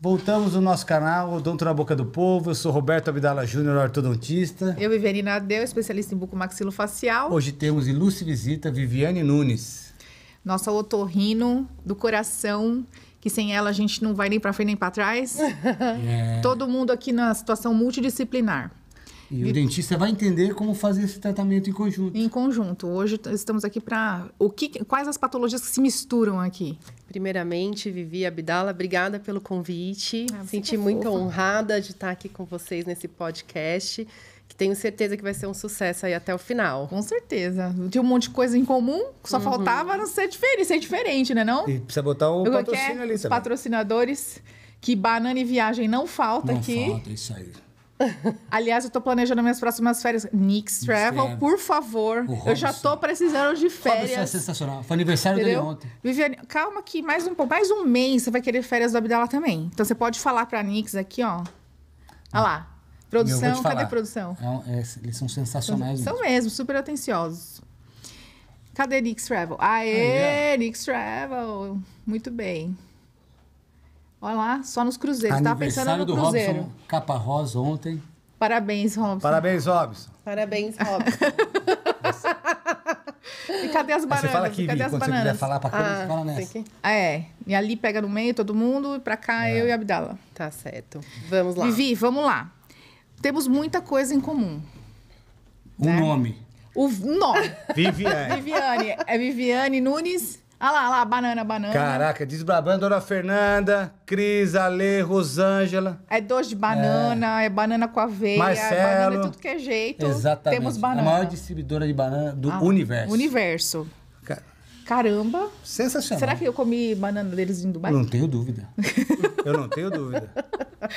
Voltamos no nosso canal, Odonto na Boca do Povo. Eu sou Roberto Abdala Júnior, ortodontista. Eu, Viviane Adeu, especialista em bucomaxilofacial. Hoje temos ilustre visita, Viviane Nunes. Nossa otorrino do coração, que sem ela a gente não vai nem para frente nem para trás. Todo mundo aqui na situação multidisciplinar. E o dentista vai entender como fazer esse tratamento em conjunto. Em conjunto. Hoje estamos aqui para... Quais as patologias que se misturam aqui? Primeiramente, Vivi Abdala, obrigada pelo convite. Senti muito honrada de estar aqui com vocês nesse podcast, que tenho certeza que vai ser um sucesso aí até o final. Com certeza. Tinha um monte de coisa em comum, só faltava não ser diferente, né não? E precisa botar o patrocínio ali os também. Patrocinadores, que banana e viagem não falta aqui. Não falta, isso aí. Aliás, eu tô planejando minhas próximas férias. Nix Travel, por favor. Eu já tô precisando de férias. Robson é sensacional. Foi aniversário dele ontem. Viviane, calma aqui, mais um mês você vai querer férias do Abdala também. Então você pode falar pra Nix aqui, ó. Olha lá. Produção, cadê a produção? Eles são sensacionais. São mesmo, super atenciosos. Cadê Nix Travel? Aê, Nix Travel. Muito bem. Olha lá, só nos cruzeiros. Tava pensando no cruzeiro. Robson, capa rosa ontem. Parabéns, Robson. Parabéns, Robson. Parabéns, Robson. E cadê as bananas? Você fala aqui, cadê Vi, as quando bananas? você quiser falar pra câmera, você fala nessa. E ali pega no meio todo mundo, e pra cá eu e a Abdala. Tá certo. Vamos lá. Vivi, vamos lá. Temos muita coisa em comum. O nome. O nome. Viviane. Viviane. É Viviane Nunes. Olha lá, banana. Caraca, desbrabando, Dona Fernanda, Cris, Ale, Rosângela. É doce de banana, é banana com aveia, Marcelo. banana de tudo que é jeito. Exatamente. Temos banana. A maior distribuidora de banana do universo. Universo. Caramba. Sensacional. Será que eu comi banana deles em Dubai? Não tenho dúvida. Eu não tenho dúvida.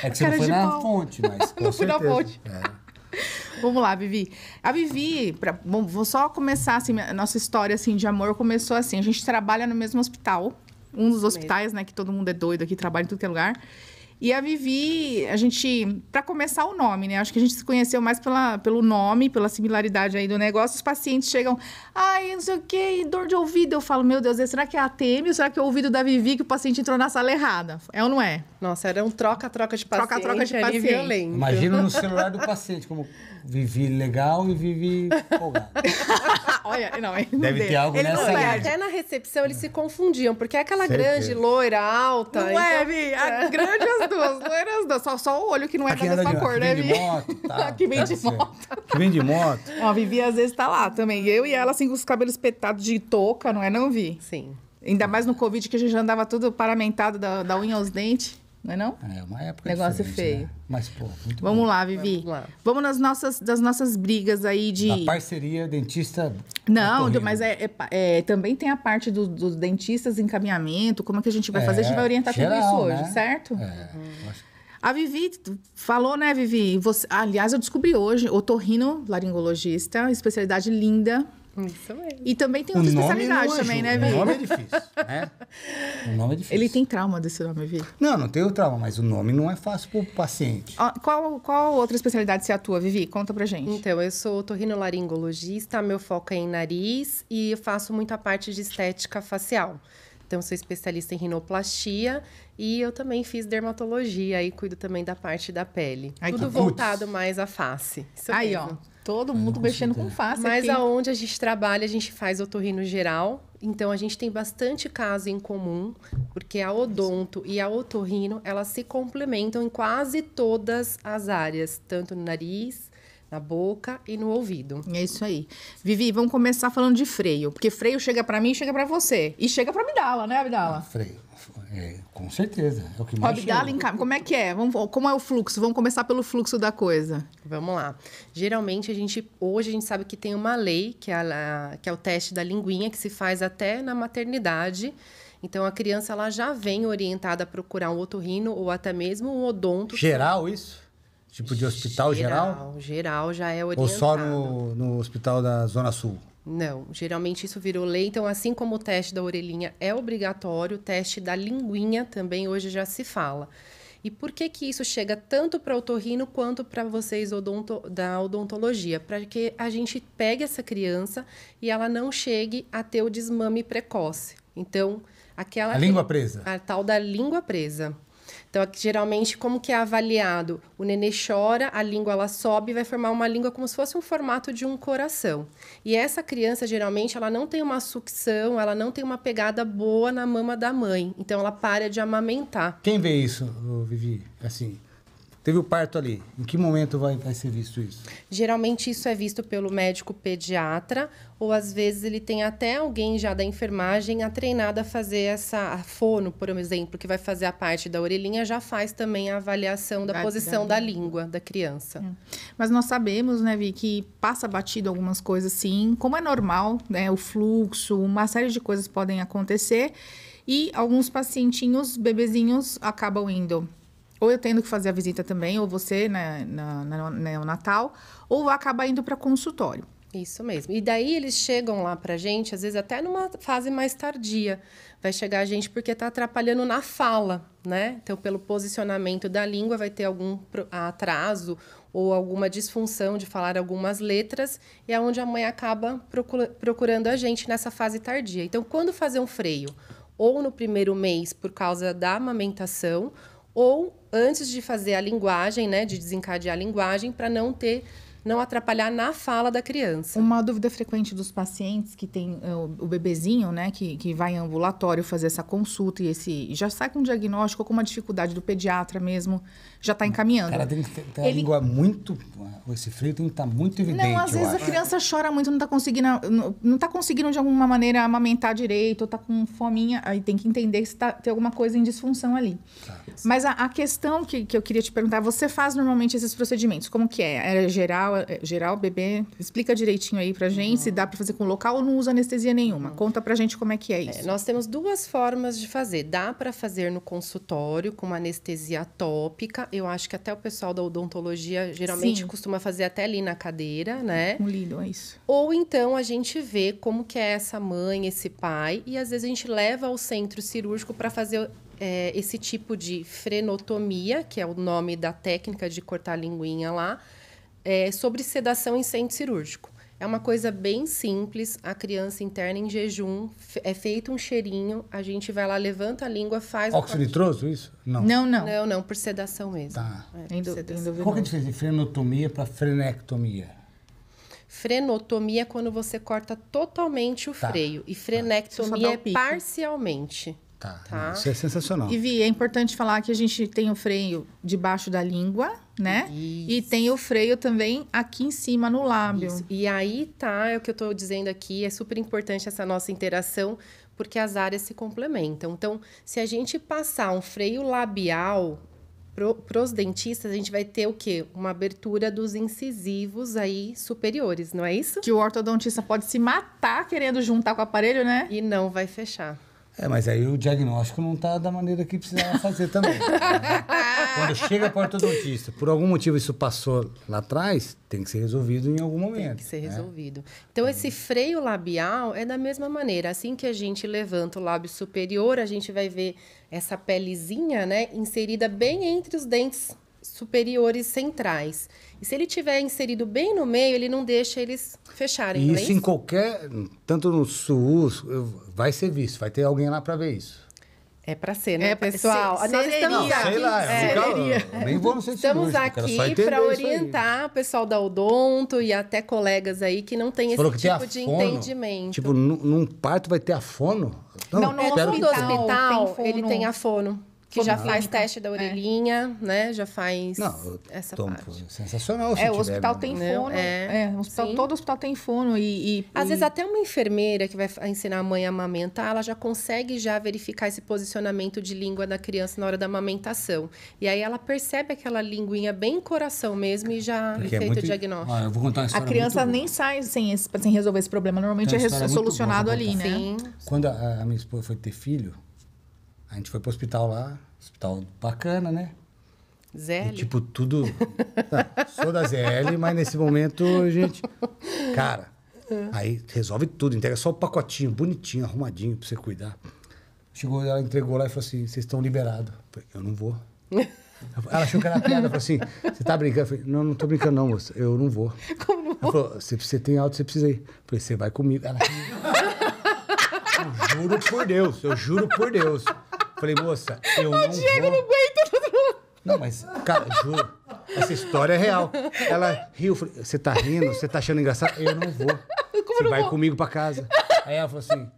É que você Cara não foi de na pau. fonte, mas com Não fui na certeza. fonte. Vamos lá, Vivi. A Vivi, vou só começar assim, a nossa história assim, de amor começou assim. A gente trabalha no mesmo hospital, um dos hospitais, né, que todo mundo é doido aqui, trabalha em tudo que é lugar. E a Vivi, a gente, para começar o nome, né? Acho que a gente se conheceu mais pelo nome, pela similaridade aí do negócio. Os pacientes chegam, ai, não sei o quê, dor de ouvido. Eu falo, meu Deus, será que é a ATM ou será que é o ouvido da Vivi que o paciente entrou na sala errada? É ou não é? Nossa, era um troca-troca de paciente. Troca-troca de paciente. Violento. Imagina no celular do paciente, como Vivi legal e Vivi folgado. Olha, não, Deve ter algo ele nessa não linha. perde. Até na recepção eles se confundiam, porque é aquela Certeza. grande, loira, alta. Não é, Vi? A grande as duas, loiras as duas. Só o olho que não é Aqui da anda mesma cor, né, que Vi? vem de moto. Tá, Que vem de deve ser. moto. Que vem de moto. Ó, a Vivi às vezes tá lá também. Eu e ela, assim, com os cabelos espetados de touca, não é não, Vi? Sim. Ainda mais no Covid, que a gente andava tudo paramentado da unha aos dentes, não é não? É uma época Negócio diferente, feio. né? Mas, pô, muito Vamos bom. lá, Vivi. Vamos lá. Vamos das nossas brigas aí de... Da parceria dentista... Não, otorrino. mas também tem a parte dos dentistas, encaminhamento, como é que a gente vai fazer, a gente vai orientar tudo geral, isso hoje, né? certo? Eu acho que A Vivi falou, né, Vivi? Aliás, eu descobri hoje, otorrinolaringologista, especialidade linda. Isso mesmo. E também tem o outra nome especialidade não também, né, ajuda. Vi? O nome é difícil, né? O nome é difícil. Ele tem trauma desse nome, Vi. Não tenho trauma, mas o nome não é fácil pro paciente. Ó, qual outra especialidade você atua, Vivi? Conta pra gente. Então, eu sou otorrinolaringologista, meu foco é em nariz e eu faço muita parte de estética facial. Então, sou especialista em rinoplastia e eu também fiz dermatologia e cuido também da parte da pele. Ai, Tudo que voltado mais à face. Isso Aí, mesmo. ó, todo mundo mexendo com face Mas aqui. aonde a gente trabalha, a gente faz otorrino geral. Então, a gente tem bastante caso em comum, porque a odonto e a otorrino, elas se complementam em quase todas as áreas, tanto no nariz, na boca e no ouvido. É isso aí. Vivi, vamos começar falando de freio. Porque freio chega pra mim e chega pra você. E chega pra Abdala, né, Abdala? Freio. Com certeza. É o que O mais Abdala chega. como é que é? Como é o fluxo? Vamos começar pelo fluxo da coisa. Vamos lá. Geralmente, hoje a gente sabe que tem uma lei, que é o teste da linguinha, que se faz até na maternidade. Então, a criança ela já vem orientada a procurar um otorrino ou até mesmo um odonto. Geral, isso? Tipo de hospital geral? Geral já é Ou orientado. só no hospital da Zona Sul? Não, geralmente isso virou lei. Então, assim como o teste da orelhinha é obrigatório, o teste da linguinha também hoje já se fala. E por que isso chega tanto para o otorrino quanto para vocês da odontologia? Para que a gente pegue essa criança e ela não chegue a ter o desmame precoce. Então, A língua presa. A tal da língua presa. Então, aqui, geralmente, como que é avaliado? O nenê chora, a língua ela sobe e vai formar uma língua como se fosse um formato de um coração. E essa criança, geralmente, ela não tem uma sucção, ela não tem uma pegada boa na mama da mãe. Então, ela para de amamentar. Quem vê isso, Vivi? Assim, teve o parto ali. Em que momento vai ser visto isso? Geralmente, isso é visto pelo médico pediatra, ou às vezes ele tem até alguém já da enfermagem treinado a fazer a fono, por exemplo, que vai fazer a parte da orelhinha, já faz também a avaliação da posição da língua da criança. Mas nós sabemos, né, Vi, que passa batido algumas coisas, sim. Como é normal, né, o fluxo, uma série de coisas podem acontecer. E alguns pacientinhos, bebezinhos, acabam indo. Ou eu tendo que fazer a visita também, ou você, né, na neonatal, ou acaba indo para consultório. Isso mesmo. E daí eles chegam lá pra gente, às vezes até numa fase mais tardia. Vai chegar a gente porque tá atrapalhando na fala, né? Então, pelo posicionamento da língua, vai ter algum atraso ou alguma disfunção de falar algumas letras, e é onde a mãe acaba procurando a gente nessa fase tardia. Então, quando fazer um freio? Ou no primeiro mês, por causa da amamentação, ou antes de fazer a linguagem, né? De desencadear a linguagem, para não atrapalhar na fala da criança. Uma dúvida frequente dos pacientes que tem o bebezinho, né, que vai em ambulatório fazer essa consulta e já sai com um diagnóstico, com uma dificuldade do pediatra mesmo, já está encaminhando. Ela tem que ter a língua muito... Esse frio tem que estar muito evidente, Não, às vezes a criança chora muito, não tá conseguindo de alguma maneira amamentar direito, ou tá com fominha, aí tem que entender se tem alguma coisa em disfunção ali. Tá. Mas a questão que eu queria te perguntar, você faz normalmente esses procedimentos, como que é? É geral, bebê? Explica direitinho aí pra gente, se dá pra fazer com local ou não usa anestesia nenhuma. Conta pra gente como é que é isso. Nós temos duas formas de fazer. Dá pra fazer no consultório, com uma anestesia tópica. Eu acho que até o pessoal da odontologia geralmente costuma fazer até ali na cadeira, né? Com lírio, é isso. Ou então a gente vê como que é essa mãe, esse pai, e às vezes a gente leva ao centro cirúrgico para fazer esse tipo de frenotomia, que é o nome da técnica de cortar a linguinha lá, sobre sedação em centro cirúrgico. É uma coisa bem simples, a criança interna em jejum, é feito um cheirinho, a gente vai lá, levanta a língua, faz... Óxido nitroso, isso? Não. Não, por sedação mesmo. Tá. Qual que é a diferença de frenotomia para frenectomia? Frenotomia é quando você corta totalmente o freio. E frenectomia é parcialmente. Tá. Isso é sensacional. E Vi, é importante falar que a gente tem o freio debaixo da língua, né? Isso. E tem o freio também aqui em cima no lábio. Isso. E aí é o que eu tô dizendo aqui, é super importante essa nossa interação, porque as áreas se complementam. Então, se a gente passar um freio labial pros dentistas, a gente vai ter o quê? Uma abertura dos incisivos aí superiores, não é isso? Que o ortodontista pode se matar querendo juntar com o aparelho, né? E não vai fechar. Mas aí o diagnóstico não está da maneira que precisava fazer também. Quando chega para o ortodontista, por algum motivo isso passou lá atrás, tem que ser resolvido em algum momento. Tem que ser resolvido. Então, esse freio labial é da mesma maneira. Assim que a gente levanta o lábio superior, a gente vai ver essa pelezinha, né, inserida bem entre os dentes superiores centrais. E se ele tiver inserido bem no meio, ele não deixa eles fecharem. E isso em qualquer, tanto no SUS, vai ser visto, vai ter alguém lá para ver isso. É para ser, né, pessoal? Nós estamos aqui. Sei lá, eu nem vou no centro Estamos aqui para orientar o pessoal da odonto e até colegas aí que não tem esse tipo de entendimento. Tipo, num parto vai ter a fono? Não, no hospital ele tem a fono. Que já faz teste da orelhinha, né? Já faz essa parte. Sensacional. O hospital tem fono. Todo hospital tem fono. Às vezes até uma enfermeira que vai ensinar a mãe a amamentar, ela já consegue verificar esse posicionamento de língua da criança na hora da amamentação. E aí ela percebe aquela linguinha bem coração mesmo e já é feito o diagnóstico. Eu vou contar uma história. A criança nem sai sem resolver esse problema. Normalmente é solucionado ali, né? Sim. Quando a minha esposa foi ter filho, a gente foi pro hospital lá, hospital bacana, né? ZL? E, tipo, tudo... sou da ZL, mas nesse momento, gente... Cara, aí resolve tudo, entrega só o pacotinho, bonitinho, arrumadinho, pra você cuidar. Chegou, ela entregou lá e falou assim, vocês estão liberados. Eu não vou. Ela achou que era piada, falou assim, você tá brincando? Eu falei, não tô brincando não, moça, eu não vou. Como não? Ela falou, você tem auto, você precisa ir. Eu falei, você vai comigo. Ela... Eu juro por Deus. Falei, moça, eu não vou. O Diego não aguenta Não, mas, cara, juro, essa história é real. Ela riu, falei, você tá rindo? Você tá achando engraçado? Eu não vou. Você vai comigo pra casa. Aí ela falou assim,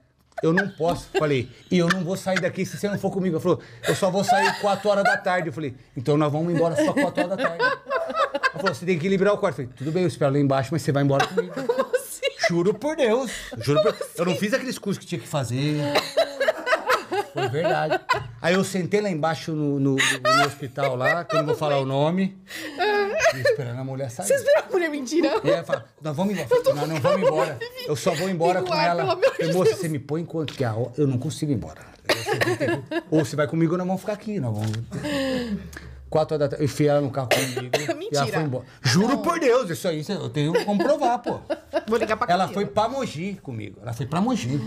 eu não posso. Falei, e eu não vou sair daqui se você não for comigo. Ela falou, eu só vou sair 4 horas da tarde. Eu falei, então nós vamos embora só 4 horas da tarde. Ela falou, você tem que liberar o quarto. Eu falei, tudo bem, eu espero lá embaixo, mas você vai embora comigo. Juro por Deus. Eu não fiz aqueles cursos que tinha que fazer. Foi verdade. Aí eu sentei lá embaixo no hospital lá, que eu não vou falar o nome, e esperando a mulher sair. Você esperou a mulher mentira? E ela fala, nós vamos embora. Nós não vamos embora. Eu só vou embora com ela. Eu, moça, você me põe enquanto que eu não consigo ir embora. Ou você vai comigo ou nós vamos ficar aqui. Nós vamos... 4 horas da tarde, eu enfiei ela no carro comigo. Mentira. E ela foi embora. Juro por Deus, isso aí eu tenho que comprovar, pô. Vou ligar pra Ela Camila. foi pra Mogi comigo. Ela foi pra Mogi.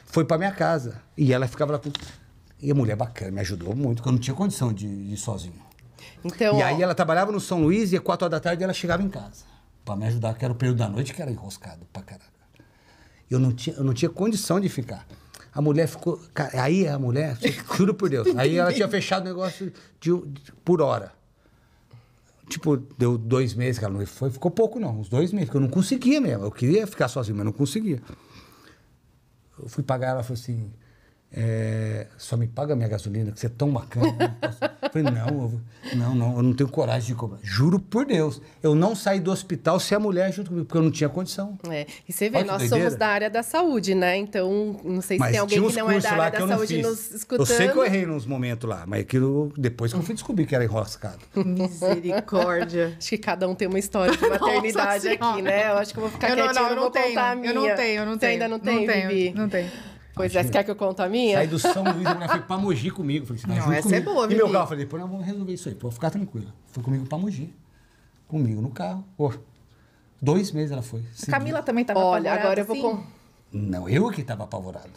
Foi pra minha casa. E ela ficava lá com... E a mulher bacana, me ajudou muito, porque eu não tinha condição de ir sozinho. Então, E ó, aí ela trabalhava no São Luís e às 4 horas da tarde ela chegava em casa. Pra me ajudar, que era o período da noite que era enroscado pra caraca. Eu não tinha condição de ficar. A mulher ficou... Cara, aí a mulher, juro por Deus, aí ela tinha fechado o negócio por hora. Tipo, deu 2 meses que ela não foi, ficou pouco não, uns 2 meses, porque eu não conseguia mesmo. Eu queria ficar sozinho, mas não conseguia. Eu fui pagar, ela falou assim, só me paga a minha gasolina, que você é tão bacana. Eu falei, não, eu não tenho coragem de cobrar. Juro por Deus, eu não saí do hospital sem a mulher junto comigo, porque eu não tinha condição. E você vê, Olha que nós doideira. somos da área da saúde, né? Então, não sei se Mas tem alguém tinha que uns não é cursos da lá área que da eu não saúde fiz. nos escutando. Eu sei que eu errei nos momentos lá, mas aquilo depois que eu fui descobrir que era enroscado. Misericórdia. Acho que cada um tem uma história de maternidade Nossa aqui, Senhora. né? Eu acho que eu vou ficar quietinha, eu não vou contar a minha. Eu não tenho. Você ainda não tem, Vivi? Não tenho. Pois é, você quer que eu conte a minha? Saí do São Luís, a mulher foi pra Mogi comigo. Falei, você vai Não, junto essa comigo. é boa, E Vivi. meu carro, eu falei, pô, nós vamos resolver isso aí, pô, ficar tranquila. Foi comigo pra Mogi. Comigo no carro. Pô, 2 meses ela foi. A Camila também tava Olha, apavorada, agora eu vou... assim? Não, eu que tava apavorado.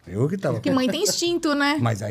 Eu que tava. Que mãe tem instinto, né? Mas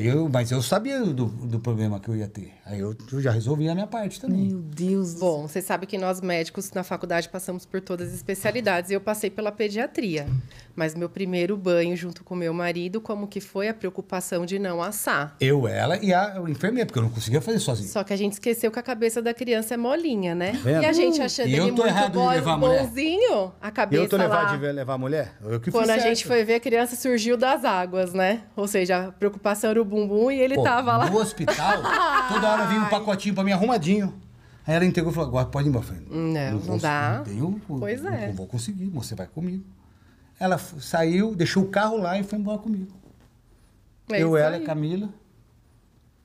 eu sabia do problema que eu ia ter. Aí eu já resolvi a minha parte também. Meu Deus. Bom, você sabe que nós médicos na faculdade passamos por todas as especialidades e eu passei pela pediatria. Mas meu primeiro banho junto com meu marido, como que foi a preocupação de não assar? Eu, ela e a enfermeira, porque eu não conseguia fazer sozinho. Só que a gente esqueceu que a cabeça da criança é molinha, né? vendo? E a gente achando E eu ele tô muito errado de levar a mulher? bonzinho, a E cabeça eu tô lá... levar a mulher? Eu que Quando fiz a certo. gente foi ver, a criança surgiu das águas, né? Ou seja, a preocupação era o bumbum e ele Pô, tava lá. no hospital, toda hora vinha um pacotinho pra mim arrumadinho. Aí ela entregou e falou, agora pode ir embora. Eu falei, Não dá. Pois é. Não vou conseguir, você vai comigo. Ela saiu, deixou o carro lá e foi embora comigo. É eu, isso ela aí. e Camila.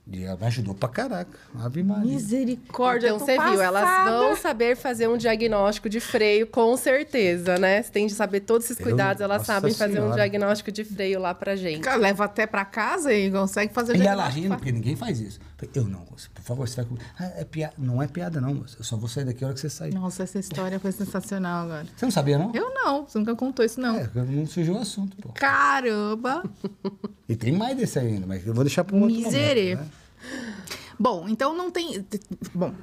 E ela me ajudou pra caraca. Ave Maria. Misericórdia, Então eu tô você viu, elas passada. vão saber fazer um diagnóstico de freio, com certeza, né? Você tem de saber todos esses cuidados, elas Nossa sabem fazer um Senhora. diagnóstico de freio lá pra gente. Cara, leva até pra casa e consegue fazer o E ela diagnóstico. rindo, porque ninguém faz isso. Eu não, por favor, você vai comigo. É piada. Não é piada, não, moça. Eu só vou sair daqui a hora que você sair. Nossa, essa história foi sensacional agora. Você não sabia, não? Eu não, você nunca contou isso, não. Não surgiu o assunto, pô. Caramba! E tem mais desse ainda, mas eu vou deixar para um outro Miserê. momento, né? Bom, então não tem... Bom,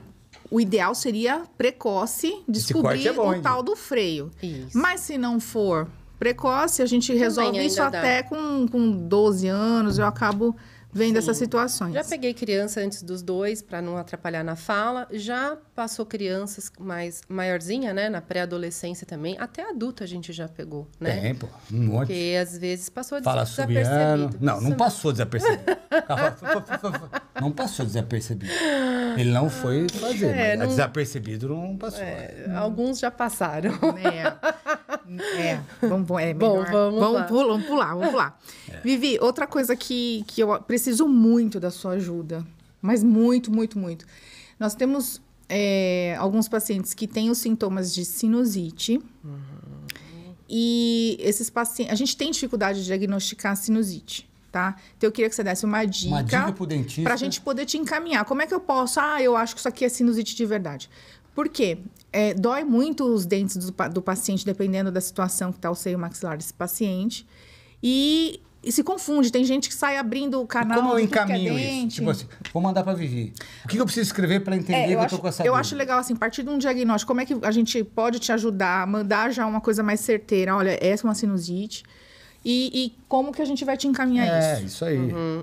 o ideal seria precoce corte descobrir é bom, o hein? tal do freio. Isso. Mas se não for precoce, a gente resolve ainda isso dá. até com 12 anos. Eu acabo vendo essas situações. Já peguei criança antes dos 2, para não atrapalhar na fala. Já passou crianças mais maiorzinha, né? Na pré-adolescência também. Até adulta a gente já pegou, né? Tem, pô. Um monte. Porque às vezes passou Fala desapercebido. subiano. Não passou desapercebido. Não passou desapercebido. Ele não foi fazer, mas desapercebido não passou. Alguns já passaram. Vamos Bom, vamos lá. Vamos pular. Vivi, outra coisa que eu preciso muito da sua ajuda, mas muito, muito, muito. Nós temos alguns pacientes que têm os sintomas de sinusite. E esses pacientes... A gente tem dificuldade de diagnosticar sinusite, tá? Então, eu queria que você desse uma dica pro dentista. pra gente poder te encaminhar. Como é que eu posso... eu acho que isso aqui é sinusite de verdade. Por quê? Dói muito os dentes do paciente, dependendo da situação que está o seio maxilar desse paciente. E se confunde. Tem gente que sai abrindo o canal... Como eu de tudo que é encaminho isso? dente. Tipo assim, vou mandar pra Vivi. O que eu preciso escrever pra entender que eu tô com essa Eu dúvida? acho legal, assim, a partir de um diagnóstico, como é que a gente pode te ajudar, mandar já uma coisa mais certeira. Olha, essa é uma sinusite. e como que a gente vai te encaminhar isso. Isso aí.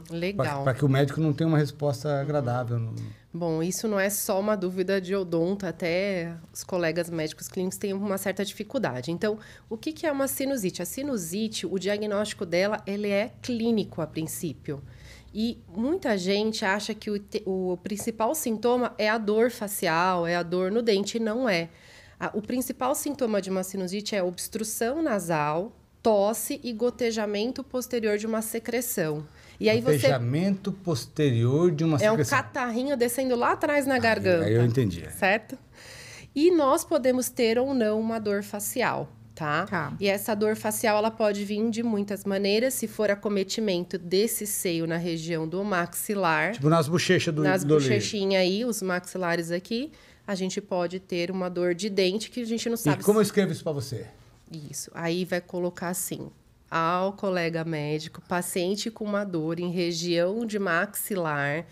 Legal. Para que o médico não tenha uma resposta agradável. Bom, isso não é só uma dúvida de odonto, até os colegas médicos clínicos têm uma certa dificuldade. Então, o que é uma sinusite? A sinusite, o diagnóstico dela, ele é clínico a princípio. E muita gente acha que o principal sintoma é a dor facial, é a dor no dente, e não é. O principal sintoma de uma sinusite é obstrução nasal, tosse e gotejamento posterior de uma secreção. E aí Gotejamento posterior de uma secreção. É um catarrinho descendo lá atrás na garganta. Aí eu entendi. Certo? E nós podemos ter ou não uma dor facial, tá? E essa dor facial, ela pode vir de muitas maneiras, se for acometimento desse seio na região do maxilar. Tipo nas bochechas do Nas bochechinhas aí, os maxilares aqui, a gente pode ter uma dor de dente que a gente não sabe. E como eu escrevo isso para você? Isso. Aí vai colocar assim: ao colega médico, paciente com uma dor em região de maxilar,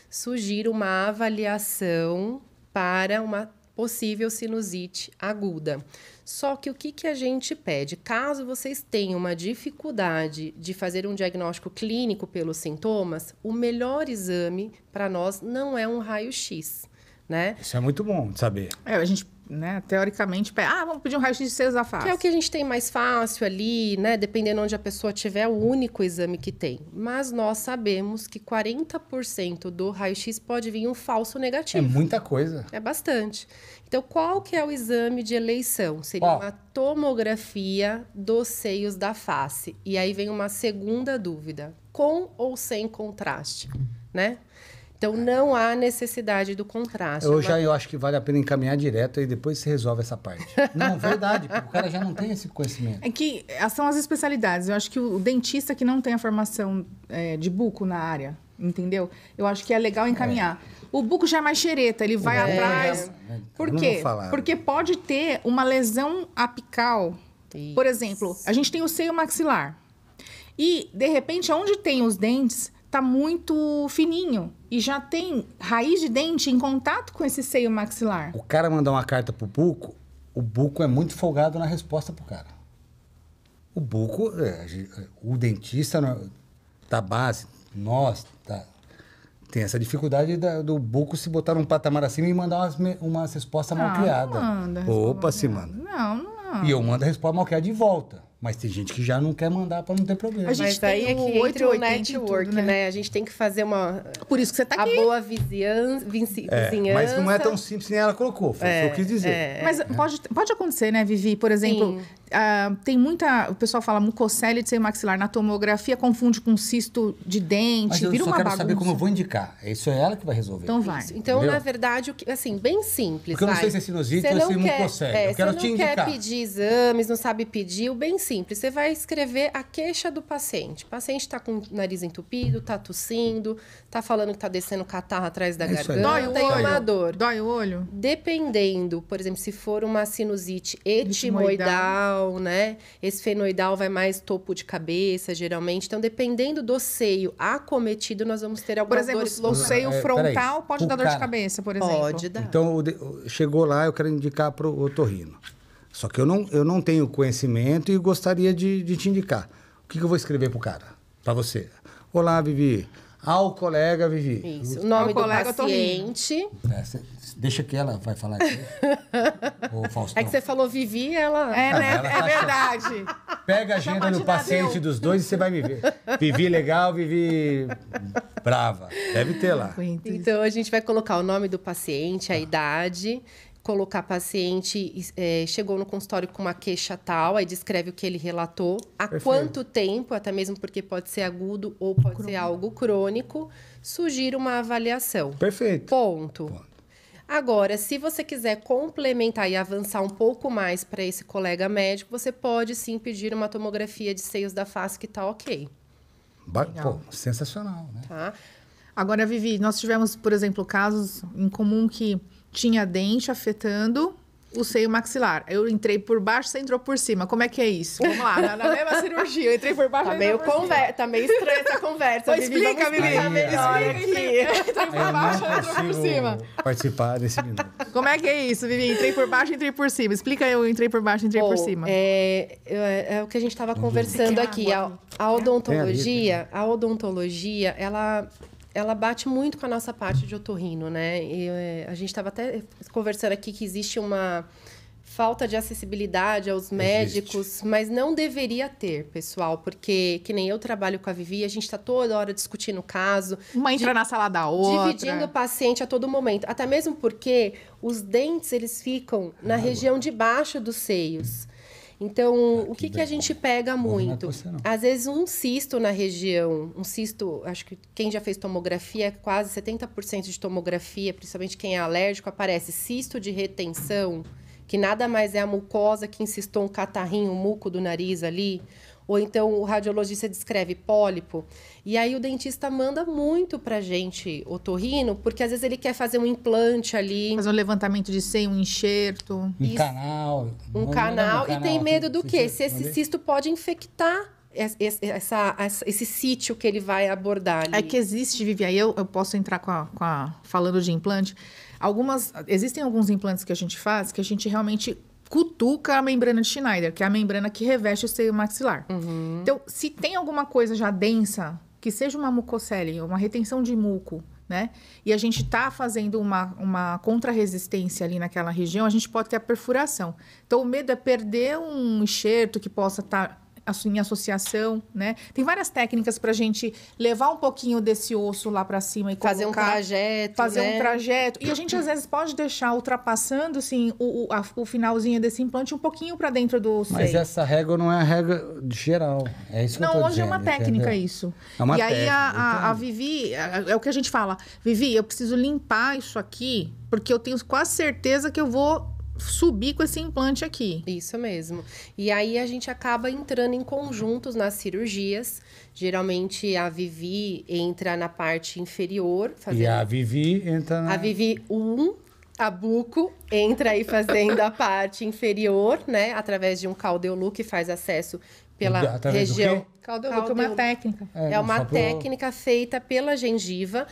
sugiro uma avaliação para uma possível sinusite aguda. Só que o que a gente pede? Caso vocês tenham uma dificuldade de fazer um diagnóstico clínico pelos sintomas, o melhor exame para nós não é um raio-x, né? Isso é muito bom de saber. A gente, né, teoricamente, vamos pedir um raio-x de seios da face. Que é o que a gente tem mais fácil ali, né? Dependendo onde a pessoa tiver, é o único exame que tem. Mas nós sabemos que 40% do raio-x pode vir um falso negativo. É muita coisa. É bastante. Então, qual que é o exame de eleição? Seria uma tomografia dos seios da face. E aí vem uma segunda dúvida: com ou sem contraste, né? Então, não há necessidade do contraste. Eu acho que vale a pena encaminhar direto e depois você resolve essa parte. Não, verdade, porque o cara já não tem esse conhecimento. É que são as especialidades. Eu acho que o dentista que não tem a formação de buco na área, entendeu? Eu acho que é legal encaminhar. O buco já é mais xereta, ele vai atrás. Por quê? Porque pode ter uma lesão apical. Isso. Por exemplo, a gente tem o seio maxilar. E, de repente, onde tem os dentes, tá muito fininho. E já tem raiz de dente em contato com esse seio maxilar. O cara mandar uma carta pro buco, o buco é muito folgado na resposta pro cara. O buco, o dentista da base, nós, tem essa dificuldade do buco se botar num patamar acima e mandar umas respostas mal criadas. Opa, se manda. Não. E eu mando a resposta mal criada de volta. Mas tem gente que já não quer mandar para não ter problema. A gente aí é que entra o network, tudo, né? A gente tem que fazer Por isso que você tá aqui. A boa vizinhança. Mas não é tão simples, nem ela colocou. Foi o que eu quis dizer. Mas pode acontecer, né, Vivi? Por exemplo, tem muita... O pessoal fala mucocele de seio maxilar. Na tomografia, confunde com cisto de dente. Mas eu vira só uma quero bagunça. saber como eu vou indicar. Isso é ela que vai resolver. Então vai. Então, na verdade, assim, bem simples. Porque eu não sei se é sinusite ou se é mucocele. Eu quero te indicar. Você não quer pedir exames, não sabe pedir. O bem simples. Você vai escrever a queixa do paciente. O paciente está com o nariz entupido, está tossindo, está falando que está descendo catarro atrás da garganta. Dói o tem olho. uma dor. Dói o olho? Dependendo, por exemplo, se for uma sinusite etimoidal, né? Esfenoidal vai mais topo de cabeça, geralmente. Então, dependendo do seio acometido, nós vamos ter algumas dores locais. O seio frontal pode dar dor de cabeça, por exemplo. Pode dar. Então, chegou lá, eu quero indicar para o otorrino. Só que eu não tenho conhecimento e gostaria de te indicar. O que eu vou escrever pro cara? Para você. Olá, Vivi. Ao colega, Vivi. Isso. O nome do paciente. Deixa que ela vai falar aqui. Ô, Faustão. É que você falou Vivi, ela... né? É verdade. Pega a agenda do paciente dos dois e você vai me ver. Vivi legal, Vivi brava. Deve ter lá. Então, a gente vai colocar o nome do paciente, a idade... Colocar paciente, chegou no consultório com uma queixa tal, aí descreve o que ele relatou, há quanto tempo, até mesmo porque pode ser agudo ou pode ser algo crônico, sugiro uma avaliação. Perfeito. Ponto. Agora, se você quiser complementar e avançar um pouco mais para esse colega médico, você pode sim pedir uma tomografia de seios da face que tá ok. Pô, sensacional, né? Tá? Agora, Vivi, nós tivemos, por exemplo, casos em comum que tinha dente afetando o seio maxilar. Eu entrei por baixo, você entrou por cima. Como é que é isso? Vamos lá, na mesma cirurgia. Eu entrei por baixo, Tá meio, tá meio estranha essa conversa. Explica, Vivi. Entrei por baixo, entrou por cima. Participar desse minuto. Como é que é isso, Vivi? Entrei por baixo, entrei por cima. Explica eu entrei por baixo, entrei por cima. É o que a gente estava conversando aqui. A odontologia, ela bate muito com a nossa parte de otorrino, né? E, a gente estava até conversando aqui que existe uma falta de acessibilidade aos médicos, mas não deveria ter, pessoal, porque que nem eu trabalho com a Vivi, a gente está toda hora discutindo o caso. Uma entra na sala da outra. Dividindo o paciente a todo momento. Até mesmo porque os dentes, eles ficam na região de baixo dos seios. Então, o que a gente pega muito? Às vezes, um cisto na região, acho que quem já fez tomografia, quase 70% de tomografia, principalmente quem é alérgico, aparece cisto de retenção, que nada mais é a mucosa que encystou um catarrinho, um muco do nariz ali. Ou então o radiologista descreve pólipo. E aí o dentista manda muito pra gente otorrino, porque às vezes ele quer fazer um implante ali. Fazer um levantamento de seio, um enxerto. Um canal. E tem medo do quê? Se esse cisto pode infectar esse sítio que ele vai abordar ali. É que existe, Vivi, aí eu posso entrar falando de implante. Existem alguns implantes que a gente faz que a gente realmente cutuca a membrana de Schneider, que é a membrana que reveste o seio maxilar. Uhum. Então, se tem alguma coisa já densa, que seja uma mucocele, uma retenção de muco, né? E a gente tá fazendo uma contra-resistência ali naquela região, a gente pode ter a perfuração. Então, o medo é perder um enxerto que possa estar em associação, né? Tem várias técnicas pra gente levar um pouquinho desse osso lá pra cima e fazer um trajeto, um trajeto. E a gente, às vezes, pode deixar ultrapassando, assim, o finalzinho desse implante um pouquinho pra dentro do seio. Mas essa régua não é a régua geral. É isso que eu tô dizendo. Não, hoje é uma técnica isso. É uma técnica. E aí a Vivi, é o que a gente fala. Vivi, eu preciso limpar isso aqui, porque eu tenho quase certeza que eu vou subir com esse implante aqui. Isso mesmo. E aí a gente acaba entrando em conjuntos nas cirurgias. Geralmente a Vivi entra na parte inferior. E a Vivi entra na... A Vivi a buco, entra aí fazendo a parte inferior, né? Através de um caldeolu que faz acesso pela região. Caldeolu é uma técnica. É uma técnica feita pela gengiva.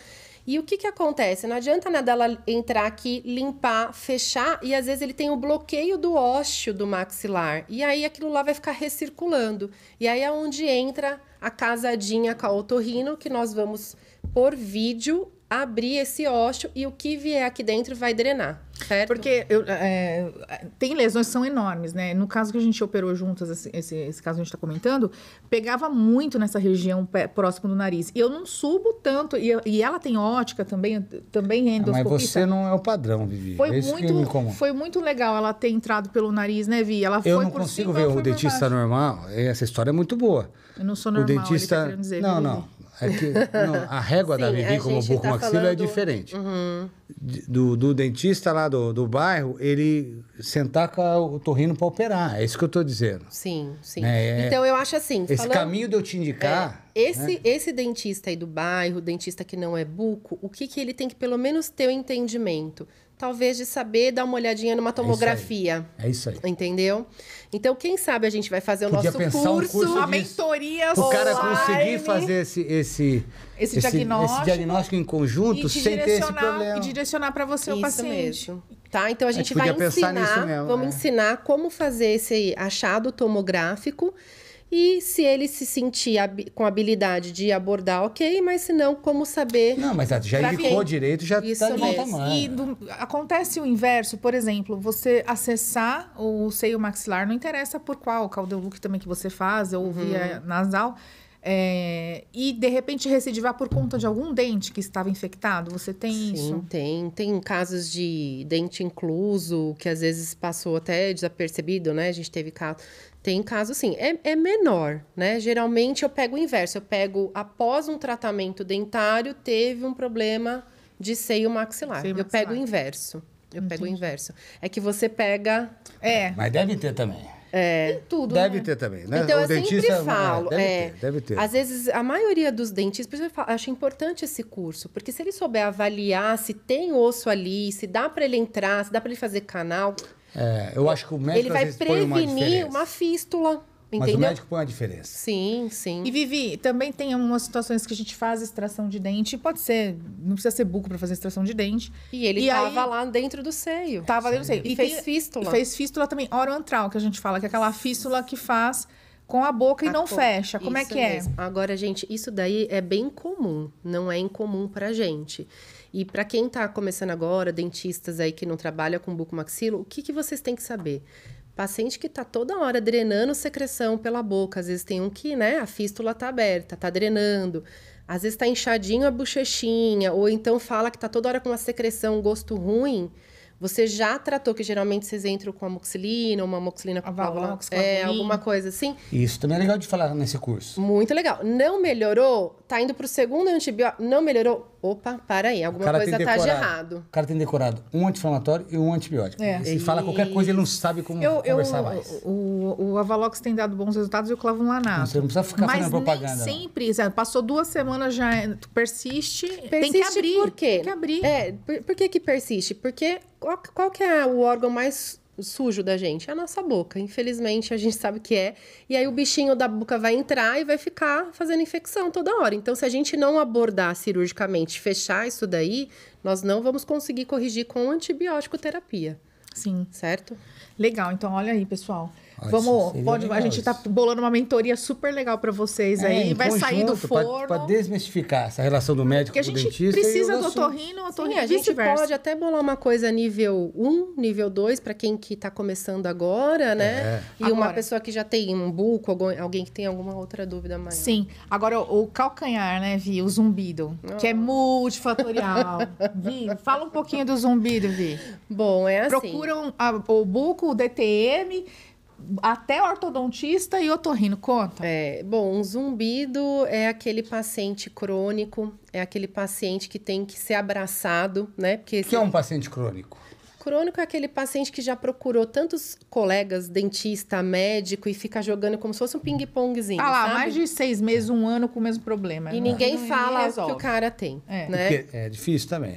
E o que acontece? Não adianta nada ela entrar aqui, limpar, fechar, e às vezes ele tem o bloqueio do ósseo do maxilar. E aí aquilo lá vai ficar recirculando. E aí é onde entra a casadinha com a otorrino, que nós vamos, por vídeo, abrir esse ósseo e o que vier aqui dentro vai drenar, certo? Porque tem lesões que são enormes, né? No caso que a gente operou juntas, esse caso que a gente está comentando, pegava muito nessa região próximo do nariz. E eu não subo tanto. E ela tem ótica também endoscopista. Mas você não é o padrão, Vivi. Foi muito legal ela ter entrado pelo nariz, né, Vi? Eu não consigo ver o dentista normal. Essa história é muito boa. Eu não sou normal, o dentista... ele tá querendo dizer. Não. É que, a régua da Vivi, como bucomaxilo, é diferente. Uhum. Do dentista lá do bairro, ele sentar com o otorrino para operar. É isso que eu estou dizendo. Sim. Então, eu acho assim... Esse caminho de eu te indicar... Esse dentista aí do bairro, dentista que não é buco, o que ele tem que pelo menos ter o entendimento? Talvez de saber dar uma olhadinha numa tomografia. É isso aí. Entendeu? Então, quem sabe a gente vai fazer o nosso curso. Uma mentoria o cara conseguir fazer esse diagnóstico em conjunto sem ter esse problema. E direcionar para você o paciente. Mesmo. Tá? Então, a gente vai ensinar, vamos ensinar como fazer esse achado tomográfico. E se ele se sentir com habilidade de abordar, ok, mas se não, como saber... Não, mas já indicou direito, já está de bom tamanho. E acontece o inverso, por exemplo, você acessar o seio maxilar, não interessa por qual caldeolu também que você faz, ou via nasal, e de repente recidivar por conta de algum dente que estava infectado, você tem isso? Sim, tem casos de dente incluso, que às vezes passou até desapercebido, né? A gente teve caso... Tem caso, sim. É menor, né? Geralmente, eu pego o inverso. Eu pego, após um tratamento dentário, teve um problema de seio maxilar. Eu pego o inverso. Pego o inverso. É que você pega... Mas deve ter também. Tem tudo, deve ter também, né? Então, eu sempre falo... Deve ter. Às vezes, a maioria dos dentistas... Por isso eu acho importante esse curso. Porque se ele souber avaliar se tem osso ali, se dá para ele entrar, se dá para ele fazer canal... Eu acho que o médico Ele vai às vezes põe uma prevenir diferença. uma fístula, Mas entendeu? o médico põe uma diferença. Sim, sim. E Vivi, também tem algumas situações que a gente faz extração de dente. Pode ser, não precisa ser buco para fazer extração de dente. E ele tava lá dentro do seio. Tava dentro do seio. E fez fístula. Fez fístula também, oroantral, que a gente fala, que é aquela fístula que faz com a boca e não fecha. Como é Isso que é? mesmo. Agora, gente, isso daí é bem comum, não é incomum pra gente. E para quem tá começando agora, dentistas aí que não trabalham com bucomaxilo, o que vocês têm que saber? Paciente que tá toda hora drenando secreção pela boca, às vezes tem um que, né, a fístula tá aberta, tá drenando. Às vezes tá inchadinho a bochechinha, ou então fala que tá toda hora com uma secreção, um gosto ruim. Você já tratou, que geralmente vocês entram com amoxicilina, uma amoxicilina com Avalox, alguma coisa assim. Isso também é legal de falar nesse curso. Muito legal. Não melhorou? Tá indo pro segundo antibiótico? Não melhorou? Opa, para aí. Alguma coisa tá de errado. O cara tem decorado um anti-inflamatório e um antibiótico. Ele fala qualquer coisa, ele não sabe como conversar mais. O Avalox tem dado bons resultados e o Clavulanato. Você não precisa ficar fazendo propaganda. Mas nem sempre. Sabe? Passou 2 semanas, já persiste. Tem que Persiste abrir. por quê? Tem que abrir. Por que persiste? Porque qual que é o órgão mais sujo da gente? É a nossa boca. Infelizmente, a gente sabe que é. E aí o bichinho da boca vai entrar e vai ficar fazendo infecção toda hora. Então, se a gente não abordar cirurgicamente, fechar isso daí, nós não vamos conseguir corrigir com antibiótico terapia. Sim. Certo? Legal. Então, olha aí, pessoal. Legal a gente tá bolando uma mentoria super legal para vocês aí. Vai sair do forno. Para desmistificar essa relação do médico com o dentista. Porque a gente precisa do otorrino, a gente pode até bolar uma coisa nível 1, nível 2, para quem que tá começando agora, né? E uma pessoa que já tem um buco, alguém que tem alguma outra dúvida maior. Sim. Agora, o calcanhar, né, Vi? O zumbido, que é multifatorial. Vi, fala um pouquinho do zumbido, Vi. Bom, é assim. Procuram o buco, o DTM... Até ortodontista e otorrino, conta? Bom, um zumbido é aquele paciente crônico, é aquele paciente que tem que ser abraçado, né? O que é um paciente crônico? Crônico é aquele paciente que já procurou tantos colegas, dentista, médico, e fica jogando como se fosse um ping-pongzinho, sabe? Mais de 6 meses, 1 ano com o mesmo problema. E ninguém fala o que o cara tem, né? Porque é difícil também.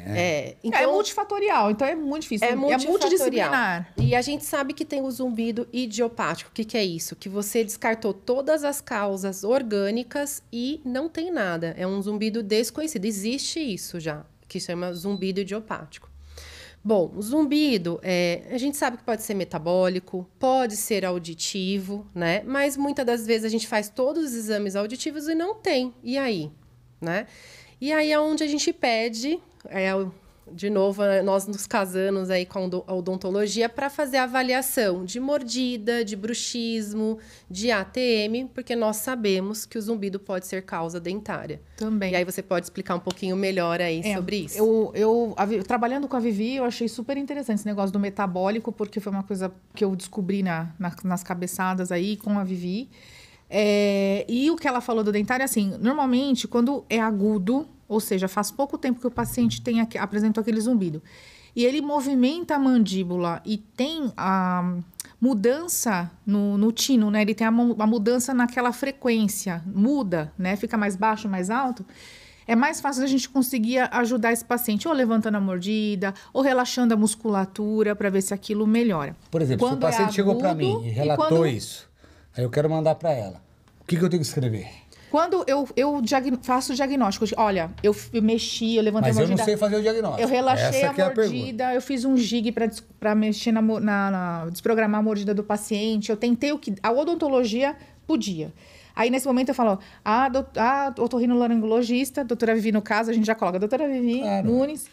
Então, é multifatorial, então é muito difícil. É multidisciplinar. E a gente sabe que tem o zumbido idiopático. O que é isso? Que você descartou todas as causas orgânicas e não tem nada. É um zumbido desconhecido. Existe isso já, que chama zumbido idiopático. Bom, o zumbido, a gente sabe que pode ser metabólico, pode ser auditivo, né? Mas muitas das vezes a gente faz todos os exames auditivos e não tem. E aí? Né? E aí é onde a gente pede, de novo, nós nos casamos aí com a odontologia para fazer a avaliação de mordida, de bruxismo, de ATM, porque nós sabemos que o zumbido pode ser causa dentária. Também. E aí você pode explicar um pouquinho melhor aí sobre isso. Trabalhando com a Vivi, eu achei super interessante esse negócio do metabólico, porque foi uma coisa que eu descobri nas cabeçadas aí com a Vivi. E o que ela falou do dentário, assim, normalmente, quando é agudo, ou seja, faz pouco tempo que o paciente apresentou aquele zumbido, e ele movimenta a mandíbula e tem a mudança no tino, né? Ele tem a mudança naquela frequência, muda, né? Fica mais baixo, mais alto. É mais fácil a gente conseguir ajudar esse paciente, ou levantando a mordida, ou relaxando a musculatura, para ver se aquilo melhora. Por exemplo, se o paciente chegou para mim e relatou isso, aí eu quero mandar para ela, o que eu tenho que escrever? Quando eu faço o diagnóstico, olha, eu mexi, eu levantei a mordida. Mas eu não sei fazer o diagnóstico. Eu relaxei a mordida, eu fiz um jig para mexer desprogramar a mordida do paciente. Eu tentei a odontologia podia. Aí, nesse momento, eu falo, a otorrinolaringologista, doutora Vivi, no caso, a gente já coloca, doutora Vivi Nunes,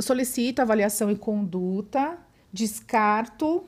solicito avaliação e conduta, descarto,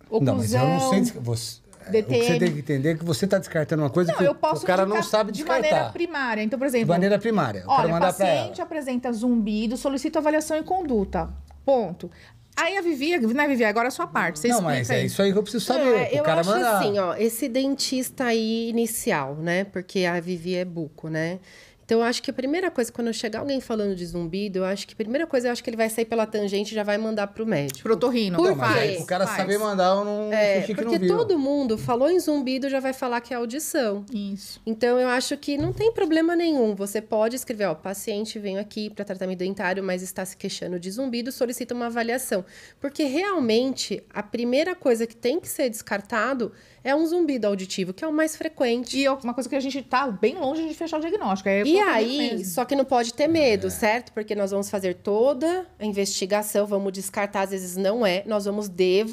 oclusão... Não, mas eu não sei... DTM. O que você tem que entender é que você está descartando uma coisa que o cara não sabe descartar. De maneira primária. Então, por exemplo... De maneira primária. Eu quero mandar para ela. O paciente apresenta zumbido, solicita avaliação e conduta. Ponto. Aí a Vivi, né, Vivi? Agora a sua parte. Você mas é isso aí que eu preciso saber. Eu acho assim, esse dentista aí inicial, né? Porque a Vivi é buco, né? Então, eu acho que a primeira coisa, quando chegar alguém falando de zumbido, eu acho que que ele vai sair pela tangente e já vai mandar pro médico. Pro otorrino. Por Não, mas aí quê? o cara Faz. saber mandar, eu não fingi que não Porque viu. todo mundo falou em zumbido, já vai falar que é audição. Isso. Então, eu acho que não tem problema nenhum. Você pode escrever, ó, paciente veio aqui para tratamento dentário, mas está se queixando de zumbido, solicita uma avaliação. Porque, realmente, a primeira coisa que tem que ser descartado é um zumbido auditivo, que é o mais frequente. E uma coisa que a gente tá bem longe de fechar o diagnóstico. É E otorrino aí, mesmo. só que não pode ter medo, certo? Porque nós vamos fazer toda a investigação, vamos descartar, às vezes não é, nós vamos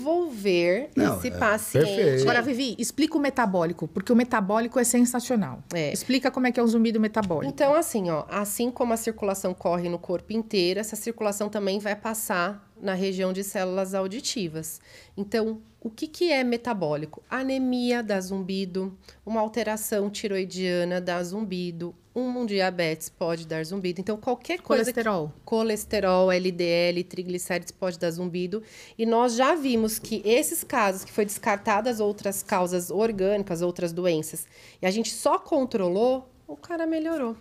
devolver Não, esse é paciente. perfeito. Agora, Vivi, explica o metabólico, porque o metabólico é sensacional. É. Explica como é que é o zumbido metabólico. Então, assim, ó, assim como a circulação corre no corpo inteiro, essa circulação também vai passar na região de células auditivas. Então, o que é metabólico? Anemia dá zumbido, uma alteração tiroidiana dá zumbido, um diabetes pode dar zumbido. Então, qualquer coisa... Colesterol. Colesterol, LDL, triglicérides pode dar zumbido. E nós já vimos que esses casos que foi descartadas outras causas orgânicas, outras doenças, e a gente só controlou, o cara melhorou.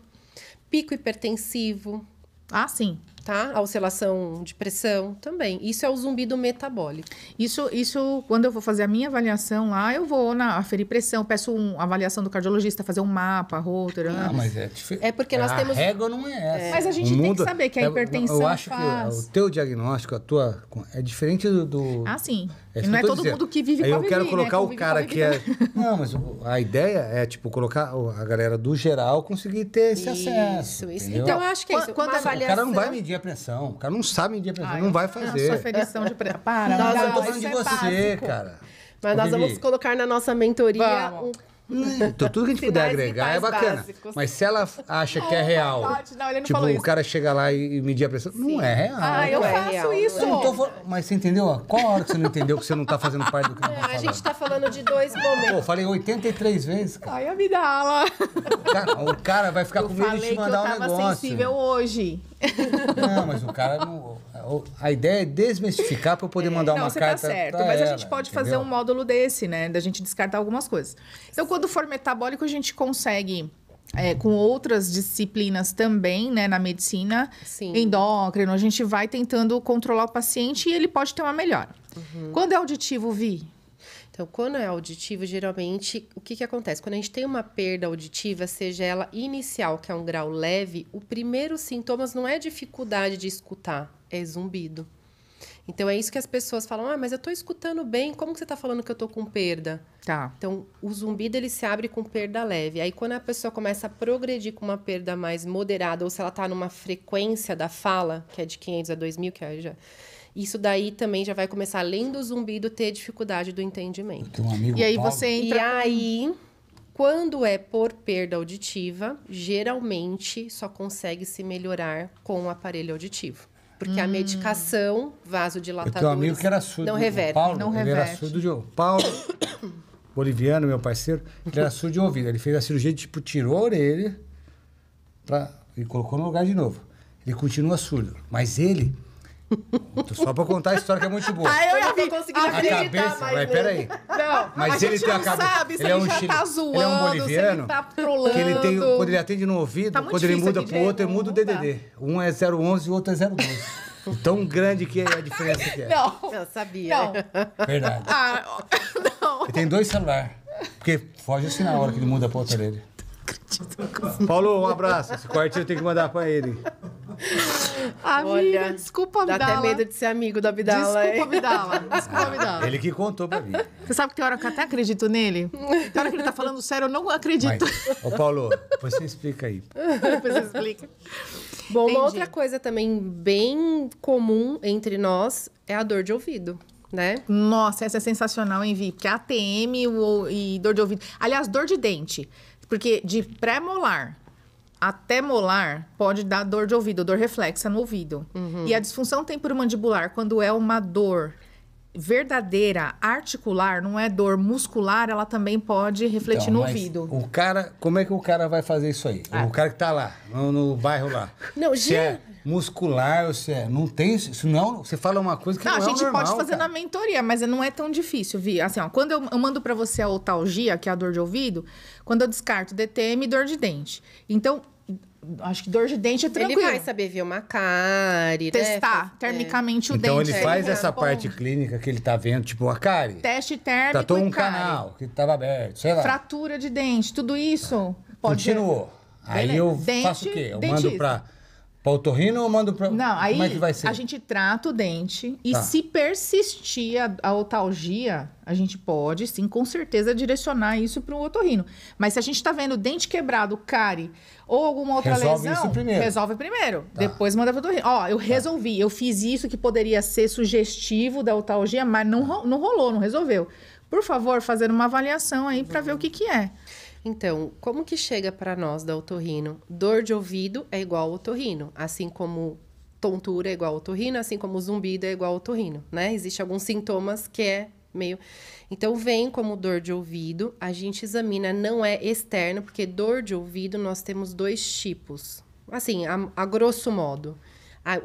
Pico hipertensivo, Ah, sim. tá? A oscilação de pressão também. Isso é o zumbido metabólico. Isso, quando eu vou fazer a minha avaliação lá, eu vou aferir pressão, peço uma avaliação do cardiologista, fazer um mapa, rotor. Não, mas é diferente. É porque nós temos- A régua não é essa. Mas a gente tem que saber que a hipertensão Eu acho faz. que o teu diagnóstico, a tua... É diferente do... Ah, sim. isso E não que é eu tô todo dizendo. mundo que vive Aí com a eu Vivi, quero né? colocar o Convive com a cara Vivi que é... Não, mas a ideia é, tipo, colocar a galera do geral conseguir ter esse acesso. Isso. entendeu? Então, eu acho que é isso. Quando Uma a- O cara não avaliação- vai medir a pressão. O cara não sabe medir a pressão. Não vai Eu sou fazer. aferição de pressão. Para, Não, não, eu tô isso falando de é você, básico. cara. Mas Ô, nós Vivi, vamos colocar na nossa mentoria Vamos. Então, tudo que a gente puder Sinais agregar é vitais bacana. básicos. Mas se ela acha que é real, Não, ele não tipo, falou o isso. cara chega lá e medir a pressão, não é real. Ah, eu Não é faço real, isso. Eu não tô falando- Mas você entendeu? Qual a hora que você não entendeu que você não tá fazendo parte do que eu tô A falando? gente tá falando de dois momentos. Pô, eu falei 83 vezes, cara. Ai, a vida aula. O cara vai ficar Eu com medo de falei te que eu mandar um tava negócio. sensível hoje. Não, mas o cara não... A ideia é desmistificar pra eu poder mandar Não, uma você carta tá certo. pra Mas a ela, gente pode fazer entendeu? um módulo desse, né? Da gente descartar algumas coisas. Então, quando for metabólico, a gente consegue, com outras disciplinas também, né? Na medicina, Sim. endócrino, a gente vai tentando controlar o paciente e ele pode ter uma melhora. Quando é auditivo, Vi? Então, quando é auditivo, geralmente, o que acontece? Quando a gente tem uma perda auditiva, seja ela inicial, que é um grau leve, o primeiro sintomas não é dificuldade de escutar, é zumbido. Então, é isso que as pessoas falam, mas eu tô escutando bem, como que você tá falando que eu tô com perda? Tá. Então, o zumbido, ele se abre com perda leve. Aí, quando a pessoa começa a progredir com uma perda mais moderada, ou se ela tá numa frequência da fala, que é de 500 a 2000, que é já... Isso daí também já vai começar, além do zumbido, ter dificuldade do entendimento. Tem um amigo E aí Paulo, você E entra... aí, quando é por perda auditiva, geralmente só consegue se melhorar com o aparelho auditivo. Porque a medicação, Eu vasodilatadores, tenho um amigo que era surdo. não o reverte. Paulo, Não ele era reverte. surdo de ouvido. Paulo, boliviano, meu parceiro, ele era surdo de ouvido. Ele fez a cirurgia, tipo, tirou a orelha e colocou no lugar de novo. Ele continua surdo. Mas ele... Só pra contar a história que é muito boa. Ah, eu Eu já não tô vi. conseguindo A cabeça... Mas peraí. Não, Mas a ele gente tem a não cabeça... sabe se ele é um já chile- tá zoando, ele é um se boliviano. ele tá trolando. Que ele tem, quando ele atende no ouvido, Tá muito quando ele difícil muda aqui, pro outro, ele gente. muda o Não dá. DDD. Um é 011 e o outro é 012. O tão grande que é a diferença que é. Não, Eu sabia. não. Verdade. Ah, não. Ele tem 2 celulares. Porque foge assim na hora que ele muda pra outra orelha. Paulo, um abraço. Esse quartinho eu tenho que mandar pra ele. Amiga, desculpa, Dá Abdala. até medo de ser amigo do Abdala. Desculpa, Abdala. Desculpa, Abdala. Ele que contou pra mim. Você sabe que tem hora que eu até acredito nele? Tem hora que ele tá falando sério, eu não Mas, acredito. ô Paulo, depois você explica aí. Depois você explica. Bom, Entendi. uma outra coisa também bem comum entre nós é a dor de ouvido, né? Nossa, essa é sensacional, hein, Vi? Porque ATM e dor de ouvido. Aliás, dor de dente. Porque de pré-molar até molar pode dar dor de ouvido, dor reflexa no ouvido. E a disfunção temporomandibular, quando é uma dor verdadeira, articular, não é dor muscular, ela também pode refletir Então, no mas ouvido. O cara, como é que o cara vai fazer isso aí? O cara que tá lá, no bairro lá. Não, se é muscular ou se é... Não tem isso. Não, você fala uma coisa que Não, não, a gente é o normal, pode fazer cara. na mentoria, mas não é tão difícil, Vi. Assim, ó, quando eu mando pra você a otalgia, que é a dor de ouvido, quando eu descarto DTM e dor de dente. Então, acho que dor de dente é tranquilo. Ele vai saber ver uma cárie, testar né? termicamente o Então dente. ele faz essa Bom, parte clínica que ele tá vendo, tipo a cárie. teste térmico Tratou e um cárie. canal que tava aberto, sei lá. Fratura de dente, tudo isso pode Continuou. Aí Beleza. eu Dente, faço o quê? Eu dentista. mando pra otorrino ou mando pra... Não, aí Como é que vai ser? a gente trata o dente e Tá. se persistir a otalgia, a gente pode, sim, com certeza, direcionar isso para o otorrino. Mas se a gente está vendo dente quebrado, cárie ou alguma outra Resolve lesão, isso primeiro. resolve primeiro. Tá. Depois manda para o otorrino. Ó, eu resolvi, eu fiz isso que poderia ser sugestivo da otalgia, mas não rolou, não resolveu. Por favor, fazer uma avaliação aí para ver o que é. Então, como que chega para nós da otorrino? Dor de ouvido é igual ao otorrino, assim como tontura é igual ao otorrino, assim como zumbido é igual ao otorrino, né? Existem alguns sintomas que é meio... Então, vem como dor de ouvido, a gente examina, não é externo, porque dor de ouvido nós temos 2 tipos. Assim, a grosso modo.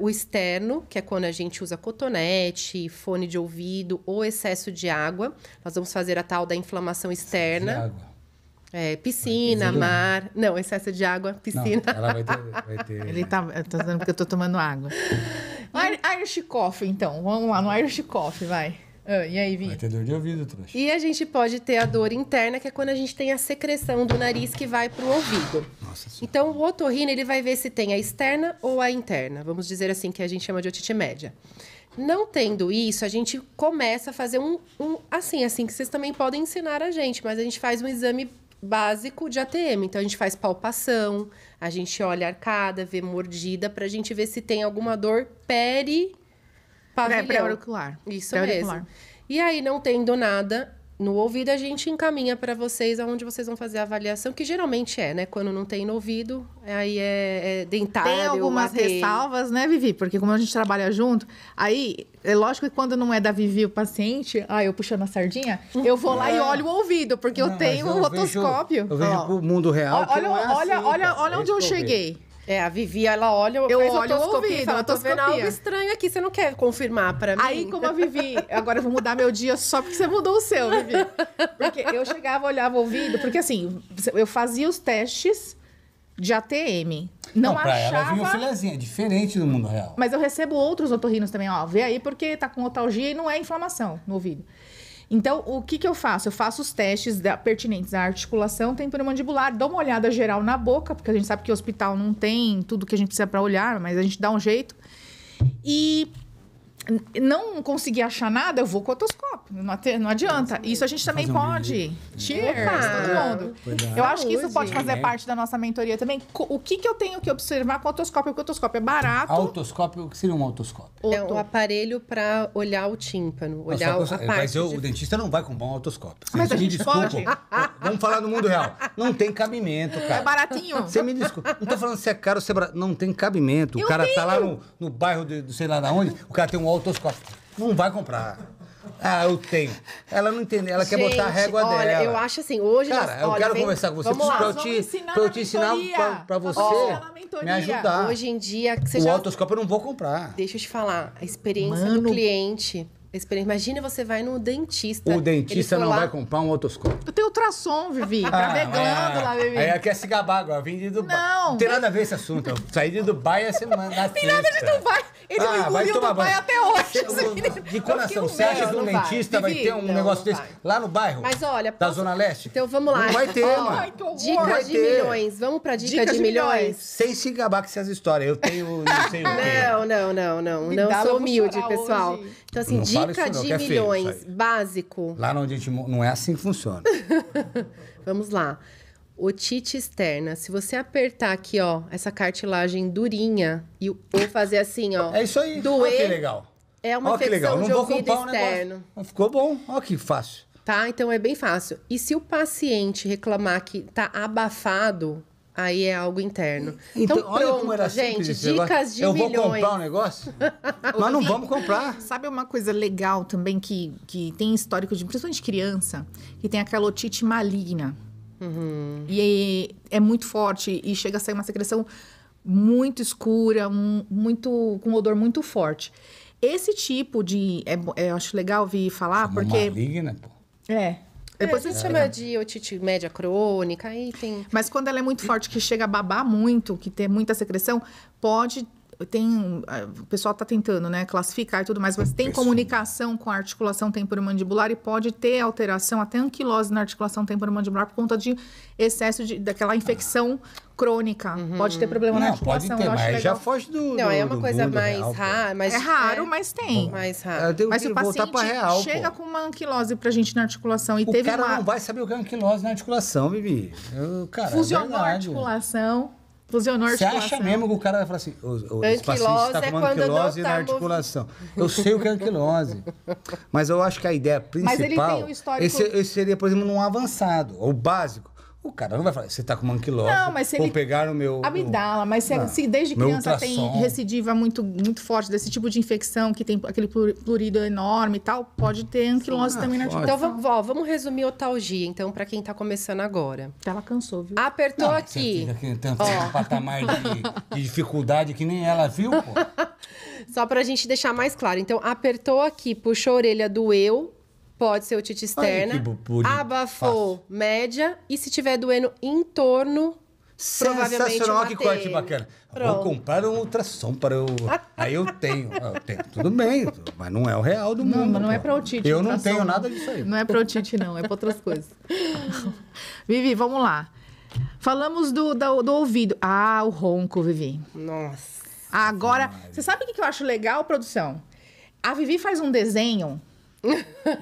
O externo, que é quando a gente usa cotonete, fone de ouvido ou excesso de água. Nós vamos fazer a tal da inflamação externa. De água. Piscina, mar... Não, excesso de água, piscina. Não, ela vai ter... Ele tá dizendo porque eu tô tomando água. Irish Coffee, então. Vamos lá, no Irish Coffee, vai. E aí, Vi? Vai ter dor de ouvido, trouxa. E a gente pode ter a dor interna, que é quando a gente tem a secreção do nariz que vai pro ouvido. Nossa senhora. Então, o otorrino, ele vai ver se tem a externa ou a interna. Vamos dizer assim, que a gente chama de otite média. Não tendo isso, a gente começa a fazer assim que vocês também podem ensinar a gente, mas a gente faz um exame básico de ATM. Então, a gente faz palpação, a gente olha a arcada, vê mordida, pra gente ver se tem alguma dor pavilhão. Pré-auricular. Isso Pré-auricular. mesmo. E aí, não tendo nada no ouvido, a gente encaminha para vocês aonde vocês vão fazer a avaliação, que geralmente né? Quando não tem no ouvido, aí é dentário. Tem algumas ATM. ressalvas, né, Vivi? Porque como a gente trabalha junto, aí é lógico que quando não é da Vivi o paciente, eu puxando a sardinha, eu vou lá e olho o ouvido, porque eu tenho um otoscópio. Eu vejo o mundo real. que não é Olha onde eu cheguei. A Vivi, ela olha, Eu faz olho o otoscopia ouvido, e fala, tô vendo otoscopia. algo estranho aqui, você não quer confirmar pra mim? Aí, como a Vivi, agora eu vou mudar meu dia só porque você mudou o seu, Vivi. Porque eu chegava, olhava o ouvido, porque assim, eu fazia os testes de ATM. Não pra achava... ela vinha o filezinho, é diferente do mundo real. Mas eu recebo outros otorrinos também, vê aí porque tá com otalgia e não é inflamação no ouvido. Então, o que eu faço? Eu faço os testes pertinentes à articulação temporomandibular, dou uma olhada geral na boca, porque a gente sabe que o hospital não tem tudo que a gente precisa para olhar, mas a gente dá um jeito. E não conseguir achar nada, eu vou com o otoscópio. Não adianta. Isso a gente também pode. Cheers, todo mundo. Cuidado. Eu acho que isso pode Saúde. fazer parte da nossa mentoria também. O que eu tenho que observar com o otoscópio? Porque o otoscópio é barato. Autoscópio, o que seria um autoscópio? É um aparelho pra olhar o tímpano, olhar a parte Mas de... o dentista não vai comprar um autoscópio. Mas Você a me gente desculpa. pode. Vamos falar do mundo real. Não tem cabimento, cara. É baratinho. Você me desculpa. Não tô falando se é caro ou se é barato. Não tem cabimento. O Eu cara tá lá tenho. no bairro de sei lá de onde, o cara tem um autoscópio. Não vai comprar. Eu tenho. Ela não entende. Ela quer botar a régua olha, dela. eu acho assim, hoje... Cara, eu quero conversar com você Vamos lá. pra eu Vamos te ensinar pra eu na te ensinar mentoria. pra você Vamos ensinar na mentoria. me ajudar. Hoje em dia, você O já... autoscópio eu não vou comprar. Deixa eu te falar, a experiência Mano. do cliente... Imagina você vai no dentista... O dentista ele foi não lá- vai comprar um autoscópio. Eu tenho ultrassom, Vivi, pra ver glândula, Vivi. Aí quer se gabar agora, vim de Dubai. Não. Tem nada a ver esse assunto. Eu saí de Dubai a semana na Tem nada de Dubai. Ele não vai engoliu tomar Dubai banho. até hoje. De coração, você acha que um não vai. dentista vai ter um Não, negócio não desse vai. lá no bairro? Mas olha... Da posso- Zona Leste? Então vamos lá. Não vai ter, Ó, mano. Ai, que horror. Não Dicas vai de ter. milhões. Vamos pra dicas de milhões? Sem se gabar com essas histórias. Eu tenho não sei o quê. Não Cuidado, eu sou vou humilde, chorar pessoal. hoje. Então, assim, Não fala dica isso não, de que é feio milhões, isso aí. básico. Lá onde a gente... Não é assim que funciona. Vamos lá. Otite externa. Se você apertar aqui, ó, essa cartilagem durinha ou fazer assim, ó. É isso aí. Doer. Olha que legal. É uma Olha que legal. infecção Não de vou ouvido comprar um externo. negócio. Ficou bom. Olha que fácil. Tá? Então é bem fácil. E se o paciente reclamar que tá abafado, aí é algo interno. Então, olha pronto, como era simples gente, esse negócio. dicas de Eu vou milhões. comprar um negócio? Nós não vamos comprar. Sabe uma coisa legal também que tem histórico de, principalmente criança, que tem aquela otite maligna. E é muito forte e chega a sair uma secreção muito escura, com um odor muito forte. Esse tipo de... eu acho legal ouvir falar, porque... Maligna, pô. Depois a gente chama de otite média crônica, aí tem... Mas quando ela é muito forte, que chega a babar muito, que tem muita secreção, pode... o pessoal está tentando, né, classificar e tudo mais, mas tem comunicação com a articulação temporomandibular e pode ter alteração, até anquilose na articulação temporomandibular por conta de excesso daquela infecção crônica. Pode ter problema na articulação. Pode ter, mas já foge do Não, é uma coisa mais rara. É raro, mas tem. Mais raro. Mas se o paciente chega com uma anquilose pra gente na articulação e o teve cara não vai saber o que é anquilose na articulação, Bibi. Cara, fusionou a articulação. Fusionou a articulação. Você acha mesmo que o cara vai falar assim, esse paciente está com uma anquilose na articulação. Eu sei o que é anquilose. Mas eu acho que a ideia principal... Mas ele tem o histórico... Esse seria, por exemplo, num avançado, ou básico. O cara não vai falar, você tá com uma anquilose, não, mas se vou pegar o meu... Amidala, mas se desde criança tem recidiva muito, muito forte desse tipo de infecção, que tem aquele plurido enorme e tal, pode ter anquilose também na articulação. Então, vamos resumir otalgia, então, pra quem tá começando agora. Ela cansou, viu? Apertou aqui. Um patamar de dificuldade que nem ela viu, pô. Só pra gente deixar mais claro. Então, apertou aqui, puxou a orelha, doeu. Pode ser otite externa, abafou, média, e se tiver doendo em torno, provavelmente sensacional, que corte bacana. Vou comprar um ultrassom para eu... Aí eu tenho. Tudo bem, mas não é o real do mundo. Mas não é pra otite. Eu não tenho nada disso aí. Não é pra otite, não. É pra outras coisas. Vivi, vamos lá. Falamos do ouvido. Ah, o ronco, Vivi. Nossa. Agora, você sabe o que eu acho legal, produção? A Vivi faz um desenho...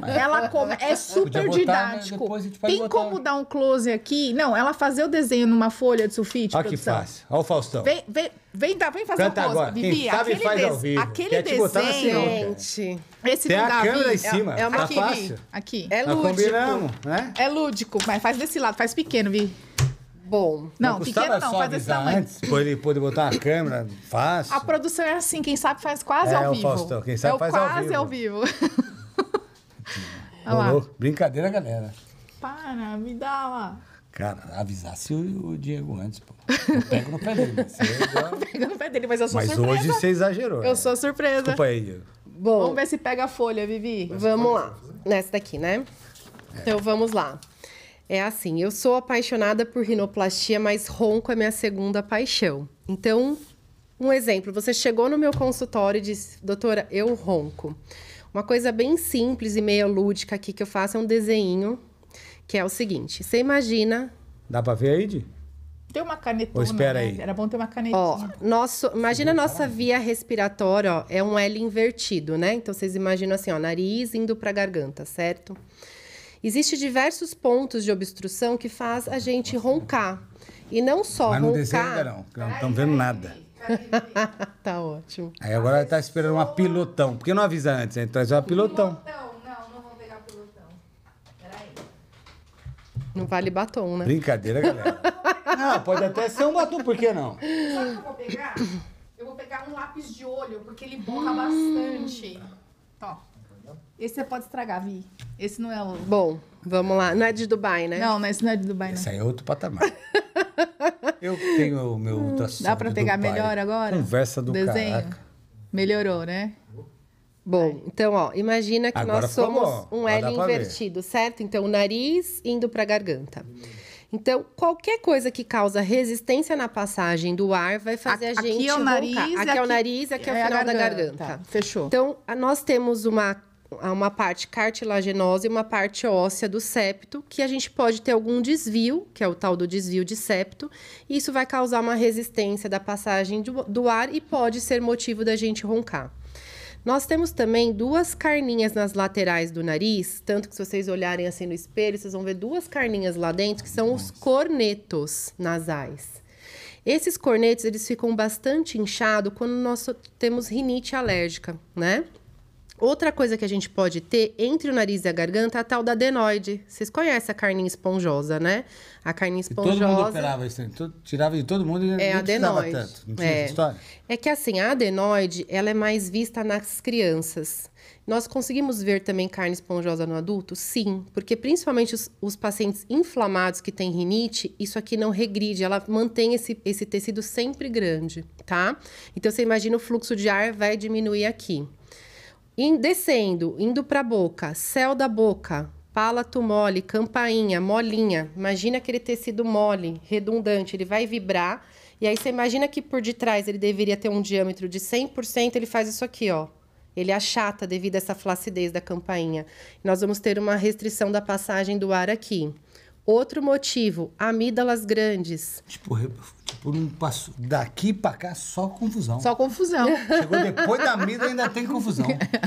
Ela é super didático. Tem como dar um close aqui? Não, ela fazer o desenho numa folha de sulfite. Olha que fácil. Olha o Faustão. Vem fazer um close. Agora. Vivi, sabe faz ao vivo. Aquele desenho. Gente. Esse tem do a Davi, câmera em cima. É uma tá fácil. Aqui. É lúdico. Combinamos, né? É lúdico, mas faz desse lado, faz pequeno, Vi. Bom. Não, pequeno não, faz desse tamanho. Antes, pra ele poder botar uma câmera fácil. A produção é assim, quem sabe faz quase ao vivo. Faustão, quem sabe faz quase ao vivo. Brincadeira, galera. Para, me dá lá. Cara, avisasse o Diego antes, pô. Eu pego no pé dele. Pego no pé dele, mas eu sou surpresa. Mas hoje você exagerou. Eu sou surpresa. Desculpa aí, Diego. Bom, vamos ver se pega a folha, Vivi. Vamos lá. Nessa daqui, né? Então, vamos lá. É assim, eu sou apaixonada por rinoplastia, mas ronco é minha segunda paixão. Então, um exemplo. Você chegou no meu consultório e disse, doutora, eu ronco. Uma coisa bem simples e meio lúdica aqui que eu faço é um desenho, que é o seguinte. Você imagina... Dá pra ver aí, Di? Tem uma canetona, espera aí. Era bom ter uma canetinha. Imagina a nossa via respiratória, ó, é um L invertido, né? Então, vocês imaginam assim, ó, nariz indo pra garganta, certo? Existem diversos pontos de obstrução que faz a gente roncar. E não só mas não roncar... desenho ainda não estamos vendo nada. Tá ótimo. Aí agora ela tá esperando uma pilotão. Por que não avisa antes? Hein? Traz uma pilotão. Não vou pegar pilotão. Peraí. Não vale batom, né? Brincadeira, galera. Não, pode até ser um batom, por que não? Sabe o que eu vou pegar? Eu vou pegar um lápis de olho, porque ele borra bastante. Ó. Esse você pode estragar, Vi. Esse não é o... Bom, vamos lá. Não é de Dubai, né? Não, esse não é de Dubai, não. Esse aí é outro patamar. Eu tenho o meu ultrassom. Dá pra pegar Dubai. melhor agora? Conversa do desenho. caraca. Melhorou, né? Bom, então, ó, imagina que agora nós somos um L dá pra invertido, certo? Então, o nariz indo pra garganta. Então, qualquer coisa que causa resistência na passagem do ar vai fazer a gente aqui é o nariz, roncar. Aqui é o nariz, aqui é o final da garganta. Tá, fechou. Então, nós temos uma parte cartilaginosa e uma parte óssea do septo, que a gente pode ter algum desvio, que é o tal do desvio de septo, e isso vai causar uma resistência da passagem do ar e pode ser motivo da gente roncar. Nós temos também duas carninhas nas laterais do nariz, tanto que se vocês olharem assim no espelho, vocês vão ver duas carninhas lá dentro, que são os cornetos nasais. Esses cornetos, eles ficam bastante inchados quando nós temos rinite alérgica, né? Outra coisa que a gente pode ter entre o nariz e a garganta é a tal da adenoide. Vocês conhecem a carninha esponjosa, né? A carninha esponjosa... Todo mundo operava isso, tirava de todo mundo e não precisava tanto. Não tinha essa história? É que assim, a adenoide, ela é mais vista nas crianças. Nós conseguimos ver também carne esponjosa no adulto? Sim, porque principalmente os pacientes inflamados que têm rinite, isso aqui não regride, ela mantém esse tecido sempre grande, tá? Então, você imagina o fluxo de ar vai diminuir aqui. Descendo, indo para a boca, céu da boca, Palato mole, campainha, molinha. Imagina aquele tecido mole, redundante, ele vai vibrar. E aí você imagina que por detrás ele deveria ter um diâmetro de 100%, ele faz isso aqui, ó. Ele achata devido a essa flacidez da campainha. Nós vamos ter uma restrição da passagem do ar aqui. Outro motivo, amígdalas grandes. Tipo, não passou. Daqui pra cá, só confusão. Só confusão. Chegou depois da amígdala, ainda tem confusão.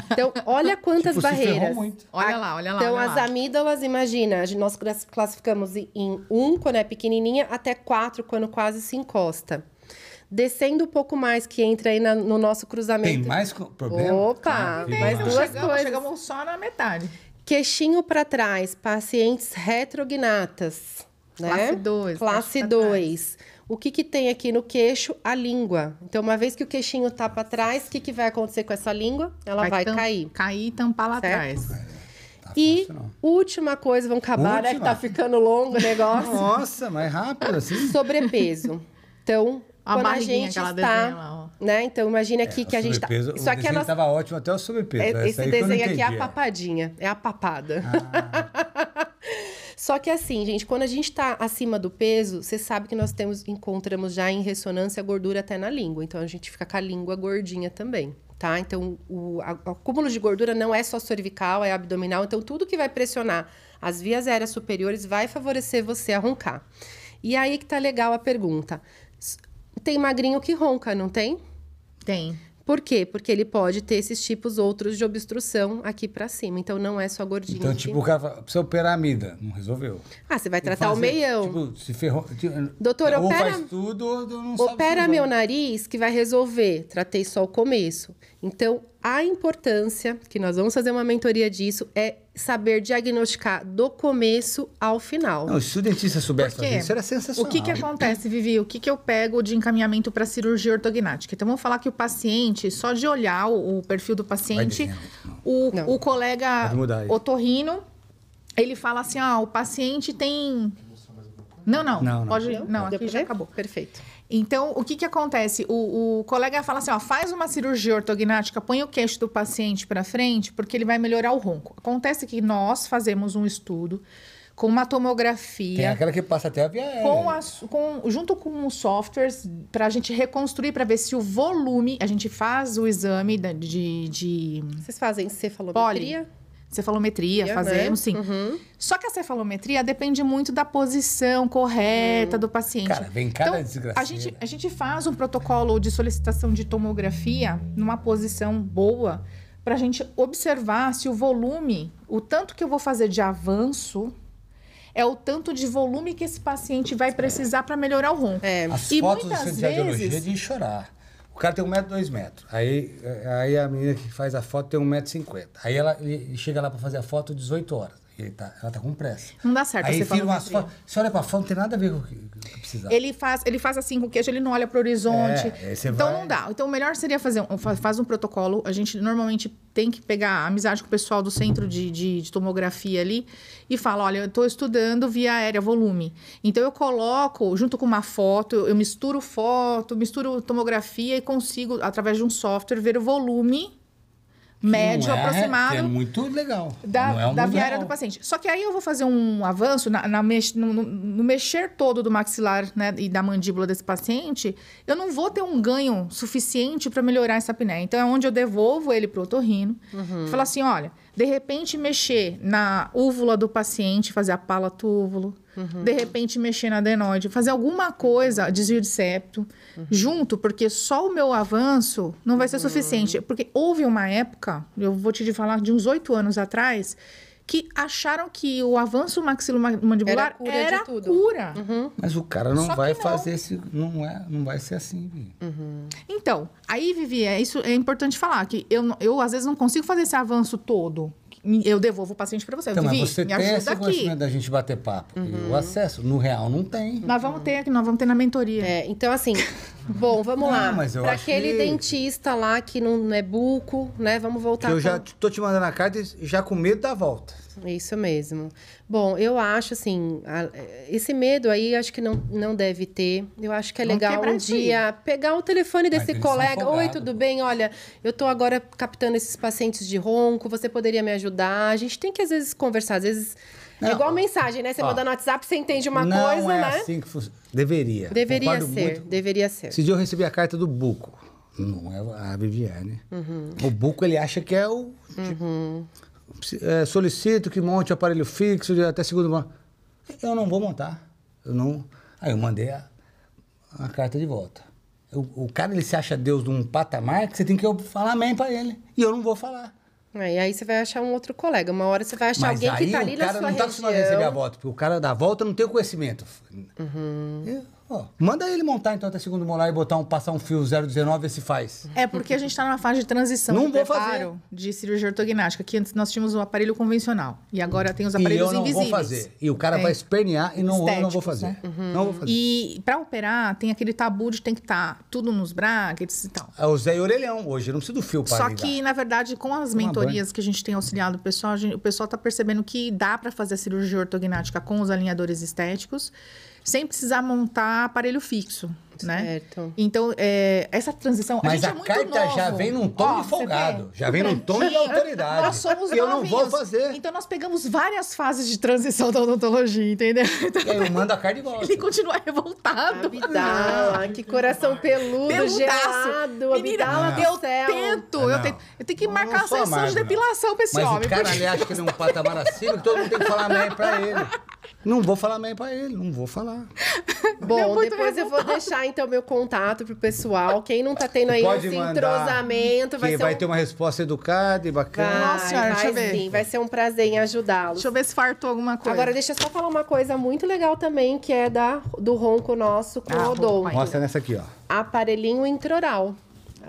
Então, olha quantas Tipo, se ferrou barreiras. muito. Olha lá, olha lá. Então, olha as lá. amígdalas, imagina, nós classificamos em 1, quando é pequenininha, até 4, quando quase se encosta. Descendo um pouco mais, que entra aí no nosso cruzamento. Tem mais problema? Opa, Tem, mais não. duas coisas. Chegamos só na metade. Queixinho para trás, pacientes retrognatas, né? Classe 2, Classe queixo pra 2. O que tem aqui no queixo? A língua. Então, uma vez que o queixinho tá para trás, o que vai acontecer com essa língua? Ela vai cair. Cair e tampar lá Certo? atrás. Tá E fácil, não. última coisa, vamos acabar, né? Que tá ficando longo o negócio. Nossa, mais rápido assim. Sobrepeso. Então, A quando a barriguinha gente que ela está, desenha lá, ó. né? Então, imagine aqui que a gente tá... Sobrepeso, Isso aqui o desenho nossa... tava ótimo até o sobrepeso. Essa Esse aí que eu não desenho aqui é a entendi, papadinha, é a papada. Só que assim, gente, quando a gente tá acima do peso, você sabe que nós encontramos já em ressonância gordura até na língua. Então, a gente fica com a língua gordinha também, tá? Então, o acúmulo de gordura não é só cervical, é abdominal. Então, tudo que vai pressionar as vias aéreas superiores vai favorecer você a roncar. E aí que tá legal a pergunta. Tem magrinho que ronca, não tem? Tem. Por quê? Porque ele pode ter esses tipos outros de obstrução aqui pra cima. Então, não é só gordinho. Então, que- tipo, o cara fala, precisa operar a amígdala. Não resolveu. Ah, você vai Tem que tratar o fazer, meião. Tipo, se ferrou. Doutor, ou opera- faz tudo, ou não sabe Opera se meu resolve. nariz que vai resolver. Tratei só o começo. Então, a importância, que nós vamos fazer uma mentoria disso, é saber diagnosticar do começo ao final. Não, se o dentista soubesse Por quê? fazer isso, era sensacional. O que acontece, Vivi? O que eu pego de encaminhamento para cirurgia ortognática? Então, vamos falar que o paciente, só de olhar o perfil do paciente, dizendo. Não. o colega Pode mudar aí. otorrino, ele fala assim, o paciente tem... Não. Pode... Deu aqui pra já ver? acabou. Perfeito. Então, o que acontece? O colega fala assim, faz uma cirurgia ortognática, põe o queixo do paciente para frente, porque ele vai melhorar o ronco. Acontece que nós fazemos um estudo com uma tomografia... Tem aquela que passa até a via aérea. junto com os softwares, para a gente reconstruir, para ver se o volume... A gente faz o exame de Vocês fazem cefalometria? cefalometria, Né? fazemos, sim. Uhum. Só que a cefalometria depende muito da posição correta do paciente. Cara, vem cada Então, desgraceira. a gente faz um protocolo de solicitação de tomografia numa posição boa para a gente observar se o volume, o tanto que eu vou fazer de avanço, é o tanto de volume que esse paciente vai precisar para melhorar o ronco. As E fotos do muitas centro de radiologia vezes- de chorar. O cara tem 1 metro, 2 metros. Aí a menina que faz a foto tem 1,50 m. Aí ele chega lá para fazer a foto 18 horas. E ela tá com pressa. Não dá certo a Aí vira umas cefalometria. fotos. Você olha pra foto, não tem nada a ver com o que precisa. Ele faz assim com o queixo, ele não olha para o horizonte. aí você Então vai- não dá. Então o melhor seria faz um protocolo. A gente normalmente tem que pegar amizade com o pessoal do centro de tomografia ali e fala, olha, eu estou estudando via aérea, volume. Então eu coloco, junto com uma foto, eu misturo foto, misturo tomografia e consigo, através de um software, ver o volume médio Não é- aproximado É muito legal. Não é da um mundo via aérea real. do paciente. Só que aí eu vou fazer um avanço no mexer todo do maxilar, né, e da mandíbula desse paciente, eu não vou ter um ganho suficiente para melhorar essa apneia. Então é onde eu devolvo ele pro otorrino. Falo assim, olha, de repente mexer na úvula do paciente, fazer a palatúvulo, de repente mexer na adenoide, fazer alguma coisa, desvio de septo, junto, porque só o meu avanço não vai ser suficiente. Porque houve uma época, eu vou te falar de uns 8 anos atrás, que acharam que o avanço maxilomandibular Era cura de tudo. cura. Mas o cara não Só que vai não. fazer esse... Não vai ser assim, Vi. Então, aí, Vivi, isso é importante falar, que eu às vezes não consigo fazer esse avanço todo. Eu devolvo o paciente para você. Então, Vivi, mas você me tem esse ajuda aqui. conhecimento da gente bater papo. E o acesso, no real, não tem. Nós vamos ter na mentoria. Então, assim, Bom, vamos lá. Mas eu Para acho aquele que- dentista lá que não é buco, né? Vamos voltar Eu já tô te mandando a carta e já com medo da volta. Isso mesmo. Bom, eu acho assim, esse medo aí acho que não deve ter. Eu acho que é Vamos legal quebrar um isso aí. dia pegar o telefone desse eles são colega. Oi, folgados. tudo bem? Olha, eu tô agora captando esses pacientes de ronco, você poderia me ajudar? A gente tem que às vezes conversar, às vezes é Não. igual mensagem, né? Você Ó, manda no WhatsApp, você entende uma não coisa, é né? assim que funciona. Deveria. Deveria Concordo ser, muito. deveria ser. Esse dia eu recebi a carta do Buco. Não é a Viviane. O Buco, ele acha que é o... solicito que monte o aparelho fixo de até segundo mão. Eu não vou montar. Eu não... Aí eu mandei a carta de volta. O cara, ele se acha Deus de um patamar que você tem que falar amém pra ele. E eu não vou falar. E aí você vai achar um outro colega. Uma hora você vai achar alguém que tá ali o na cara sua não tá acostumado a receber a região. volta, porque o cara da volta não tem o conhecimento. Manda ele montar então até segundo molar e passar um fio 019 e se faz. É porque a gente está numa fase de transição, Não de vou preparo de cirurgia ortognática, que antes nós tínhamos o aparelho convencional. E agora tem os E aparelhos eu não invisíveis. vou fazer. E o cara vai espernear e eu não vou Estéticos, fazer. né? Não vou fazer. E para operar, tem aquele tabu de tem que estar tudo nos brackets e tal. É o Zé e Orelhão hoje, eu não preciso do fio para Só ligar. que, na verdade, com as mentorias que a gente tem auxiliado o pessoal, o pessoal está percebendo que dá para fazer a cirurgia ortognática com os alinhadores estéticos, sem precisar montar aparelho fixo, né? Certo. Então, essa transição... Mas gente a é muito carta novo. já vem num tom Ó, de você folgado. vê? Já vem num tom de autoridade. Nós somos E eu não vou novinhos. fazer. Então, nós pegamos várias fases de transição da odontologia, entendeu? Então, E aí eu mando a carta de volta. ele continua revoltado. Abdala, que coração peludo, Peludaço. gelado. Menina, Abdala do eu céu. tento, Ah, eu não. tento. Eu tenho que Eu marcar não a sou sessão amargo, de depilação pra esse Mas homem. o cara porque- ali acha que ele é um patamar acima, que todo mundo tem que falar amém pra ele. Não vou falar amém pra ele, não vou falar. Bom, muito depois eu vou deixar então meu contato pro pessoal. Quem não tá tendo aí Pode esse mandar, entrosamento, vai que ser vai ter uma resposta educada e bacana. Nossa senhora, deixa eu ver. Sim, vai ser um prazer em ajudá-los. Deixa eu ver se fartou alguma coisa. Agora, deixa eu só falar uma coisa muito legal também, que é do ronco nosso com o odonto. vai. Mostra nessa aqui, ó. Aparelhinho intraoral.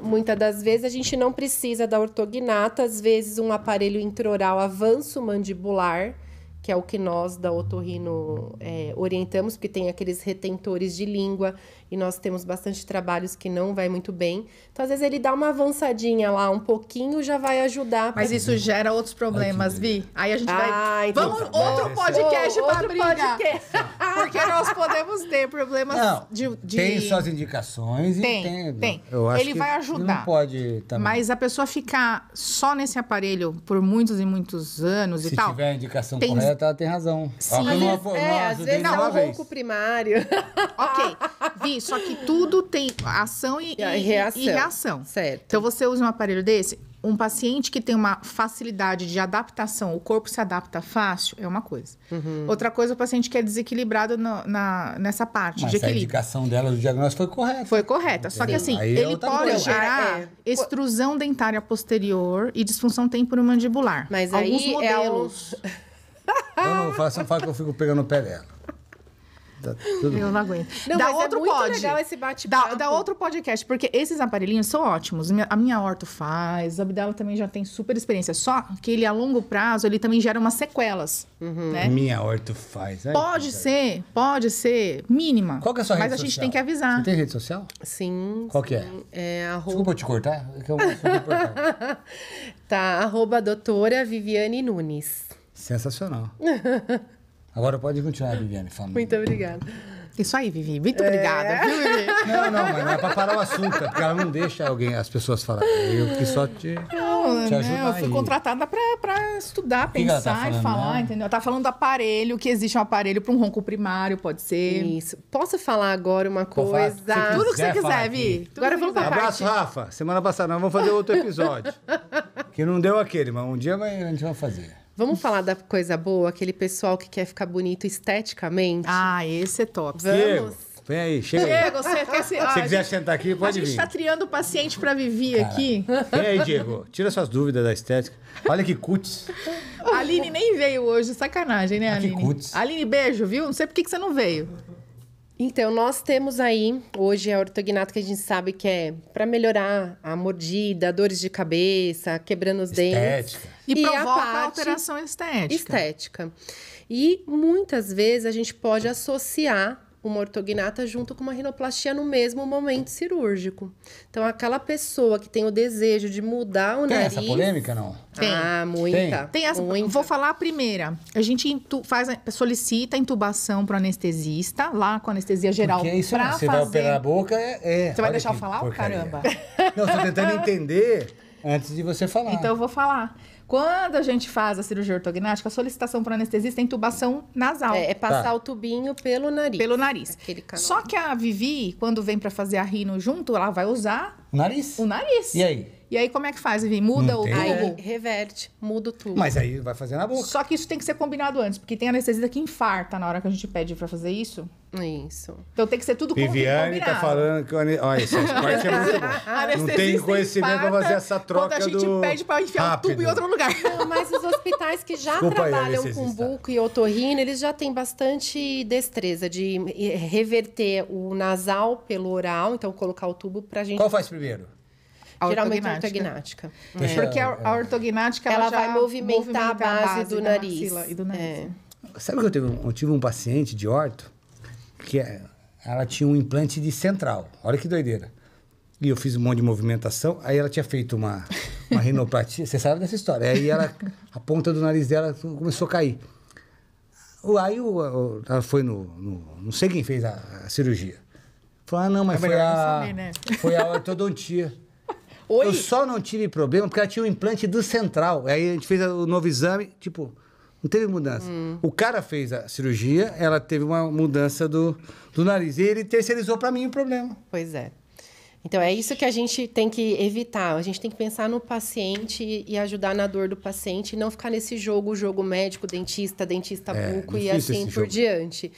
Muitas das vezes a gente não precisa da ortognata, às vezes um aparelho intraoral avanço mandibular, que é o que nós da Otorrino orientamos, porque tem aqueles retentores de língua e nós temos bastante trabalhos que não vai muito bem. Então, às vezes, ele dá uma avançadinha lá um pouquinho, já vai ajudar. Mas isso gera outros problemas, Vi. Aí a gente vai... então Vamos, tá bom. outro podcast pra Outro brigar. podcast. Porque nós podemos ter problemas Não, de... tem suas indicações e Tem. Eu acho Ele que vai ajudar. Não pode também. Mas a pessoa ficar só nesse aparelho por muitos e muitos anos Se e tal... tiver a indicação tem- correta, ela tem razão. Sim. Ó, que eu Às não vezes, apo- não às ajudei vezes é nenhuma um vez. ronco primário. Ok, Vi, só que tudo tem ação e reação. Certo. Então, você usa um aparelho desse, um paciente que tem uma facilidade de adaptação, o corpo se adapta fácil, é uma coisa. Outra coisa, o paciente que é desequilibrado Mas nessa parte de a equilíbrio. indicação dela do diagnóstico foi correta. Foi correta. Só que assim, Aí é ele outra pode coisa. gerar extrusão dentária posterior e disfunção temporomandibular. Mas alguns aí modelos. Eu não faço que eu fico pegando o pé dela. Tá tudo bem. Eu não aguento. Não, dá mas é outro muito pod. legal esse bate-papo. Dá outro podcast, porque esses aparelhinhos são ótimos. A minha orto faz, a Abdala também já tem super experiência. Só que ele, a longo prazo, ele também gera umas sequelas, né? Minha orto faz. Ai, Pode ser mínima. Qual que é a sua rede Mas a gente social? tem que avisar. Você tem rede social? Sim. Qual que é? É Desculpa eu te cortar. É que eu sou importante. Tá, @doutora Viviane Nunes. Sensacional. Agora pode continuar, Viviane, falando. Muito obrigada. Isso aí, Vivi. Muito obrigada, viu, Vivi? Não, mas não é pra parar o assunto, é porque ela não deixa as pessoas falarem. Eu que só te ajudar Eu fui aí. contratada pra estudar, que ela tá pensar e falando, falar, né? entendeu? Tá falando do aparelho, que existe um aparelho para um ronco primário, pode ser. Isso. Posso falar agora uma Pode falar. coisa? Se Tudo que você quiser falar quiser, aqui. Vi. Tudo Agora que vamos você pra quiser. Abraço, Rafa. Semana passada nós vamos fazer outro episódio. Que não deu aquele, mas um dia a gente vai fazer. Vamos falar da coisa boa, aquele pessoal que quer ficar bonito esteticamente? Ah, esse é top. Diego, vem aí, chega aí. Diego, você quer se... Se quiser sentar aqui, A pode gente vir. tá triando o paciente pra Vivi aqui. Vem aí, Diego. Tira suas dúvidas da estética. Olha que cutis. A Aline nem veio hoje, sacanagem, né, Ah, que Aline? cutis. Aline, beijo, viu? Não sei por que você não veio. Então, nós temos aí, hoje, a ortognato que a gente sabe que é para melhorar a mordida, dores de cabeça, quebrando os dentes. Estética. E a provoca parte alteração estética. estética. E muitas vezes a gente pode associar uma ortognata junto com uma rinoplastia no mesmo momento cirúrgico. Então, aquela pessoa que tem o desejo de mudar o Tem nariz... essa polêmica, não? Tem. Ah, muita. Muita. Vou falar a primeira. A gente solicita intubação pro anestesista, lá com anestesia geral. Porque isso, pra você fazer... vai operar a boca, Você vai olha deixar eu que falar? porcaria. Caramba. Não, eu tô tentando entender antes de você falar. Então eu vou falar. Quando a gente faz a cirurgia ortognática, a solicitação para anestesista é intubação nasal. É passar Tá. o tubinho pelo nariz. Pelo nariz. Aquele canal. Só que a Vivi, quando vem para fazer a rino junto, ela vai usar O nariz? o nariz. E aí? E aí como é que faz, Vivi? Muda Não o tem. tubo? Aí reverte, muda o tubo. Mas aí vai fazer na boca. Só que isso tem que ser combinado antes, porque tem anestesista que infarta na hora que a gente pede para fazer isso. Isso. Então tem que ser tudo Viviane combinado. tá falando que... Olha, esse corte é muito bom. Não Anestesista tem conhecimento pra fazer essa troca quando a gente do... pede para enfiar o tubo em outro lugar. Não, mas os hospitais que já Desculpa aí, trabalham com anestesista. buco e otorrino, eles já têm bastante destreza de reverter o nasal pelo oral, então colocar o tubo pra gente... Qual faz primeiro? A Geralmente a ortognática. ortognática. Porque a ortognática Ela já vai movimentar a base do da nariz. maxila e do nariz. Sabe que eu tive um paciente de orto que ela tinha um implante de central. Olha que doideira. E eu fiz um monte de movimentação. Aí ela tinha feito uma rinoplastia. Você sabe dessa história. Aí a ponta do nariz dela começou a cair. Aí ela foi não sei quem fez a cirurgia. Falou, não, mas É melhor não saber, né? foi a ortodontia. Oi? Eu só não tive problema porque ela tinha um implante do central. Aí a gente fez o novo exame, tipo, não teve mudança. O cara fez a cirurgia, ela teve uma mudança do nariz. E ele terceirizou pra mim o problema. Pois é. Então, é isso que a gente tem que evitar. A gente tem que pensar no paciente e ajudar na dor do paciente, e não ficar nesse jogo médico, dentista buco e difícil assim esse por jogo. diante.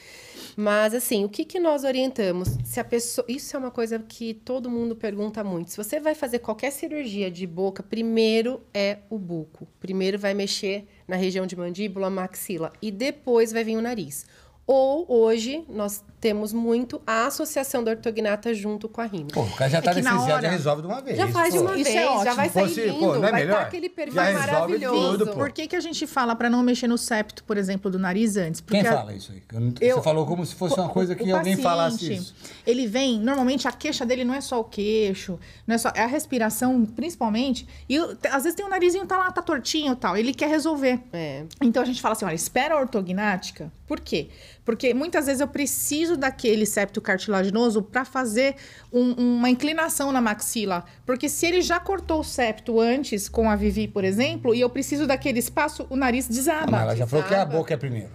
Mas, assim, o que nós orientamos? Se a pessoa... Isso é uma coisa que todo mundo pergunta muito. Se você vai fazer qualquer cirurgia de boca, primeiro é o buco. Primeiro vai mexer na região de mandíbula, maxila, e depois vai vir o nariz. Ou, hoje, nós temos muito a associação da ortognata junto com a rino. Pô, o cara já tá que na anestesiado, já hora- resolve de uma vez. Já faz de pô. uma Isso vez, é ótimo. já vai sair Fosse, lindo, pô, não é vai melhor? estar aquele perfil Já resolve maravilhoso. tudo, pô. Por que a gente fala para não mexer no septo, por exemplo, do nariz antes? Porque Quem fala isso aí? Você falou como se fosse uma coisa que o alguém paciente, falasse isso. Ele vem, normalmente a queixa dele não é só o queixo, não é só é a respiração, principalmente. E às vezes tem um narizinho tá tortinho e tal, ele quer resolver. É. Então a gente fala assim, olha, espera a ortognática. Por quê? Porque muitas vezes eu preciso daquele septo cartilaginoso para fazer uma inclinação na maxila. Porque se ele já cortou o septo antes com a Vivi, por exemplo, e eu preciso daquele espaço, o nariz desaba. Mas ela já falou que a Desaba. boca é primeiro.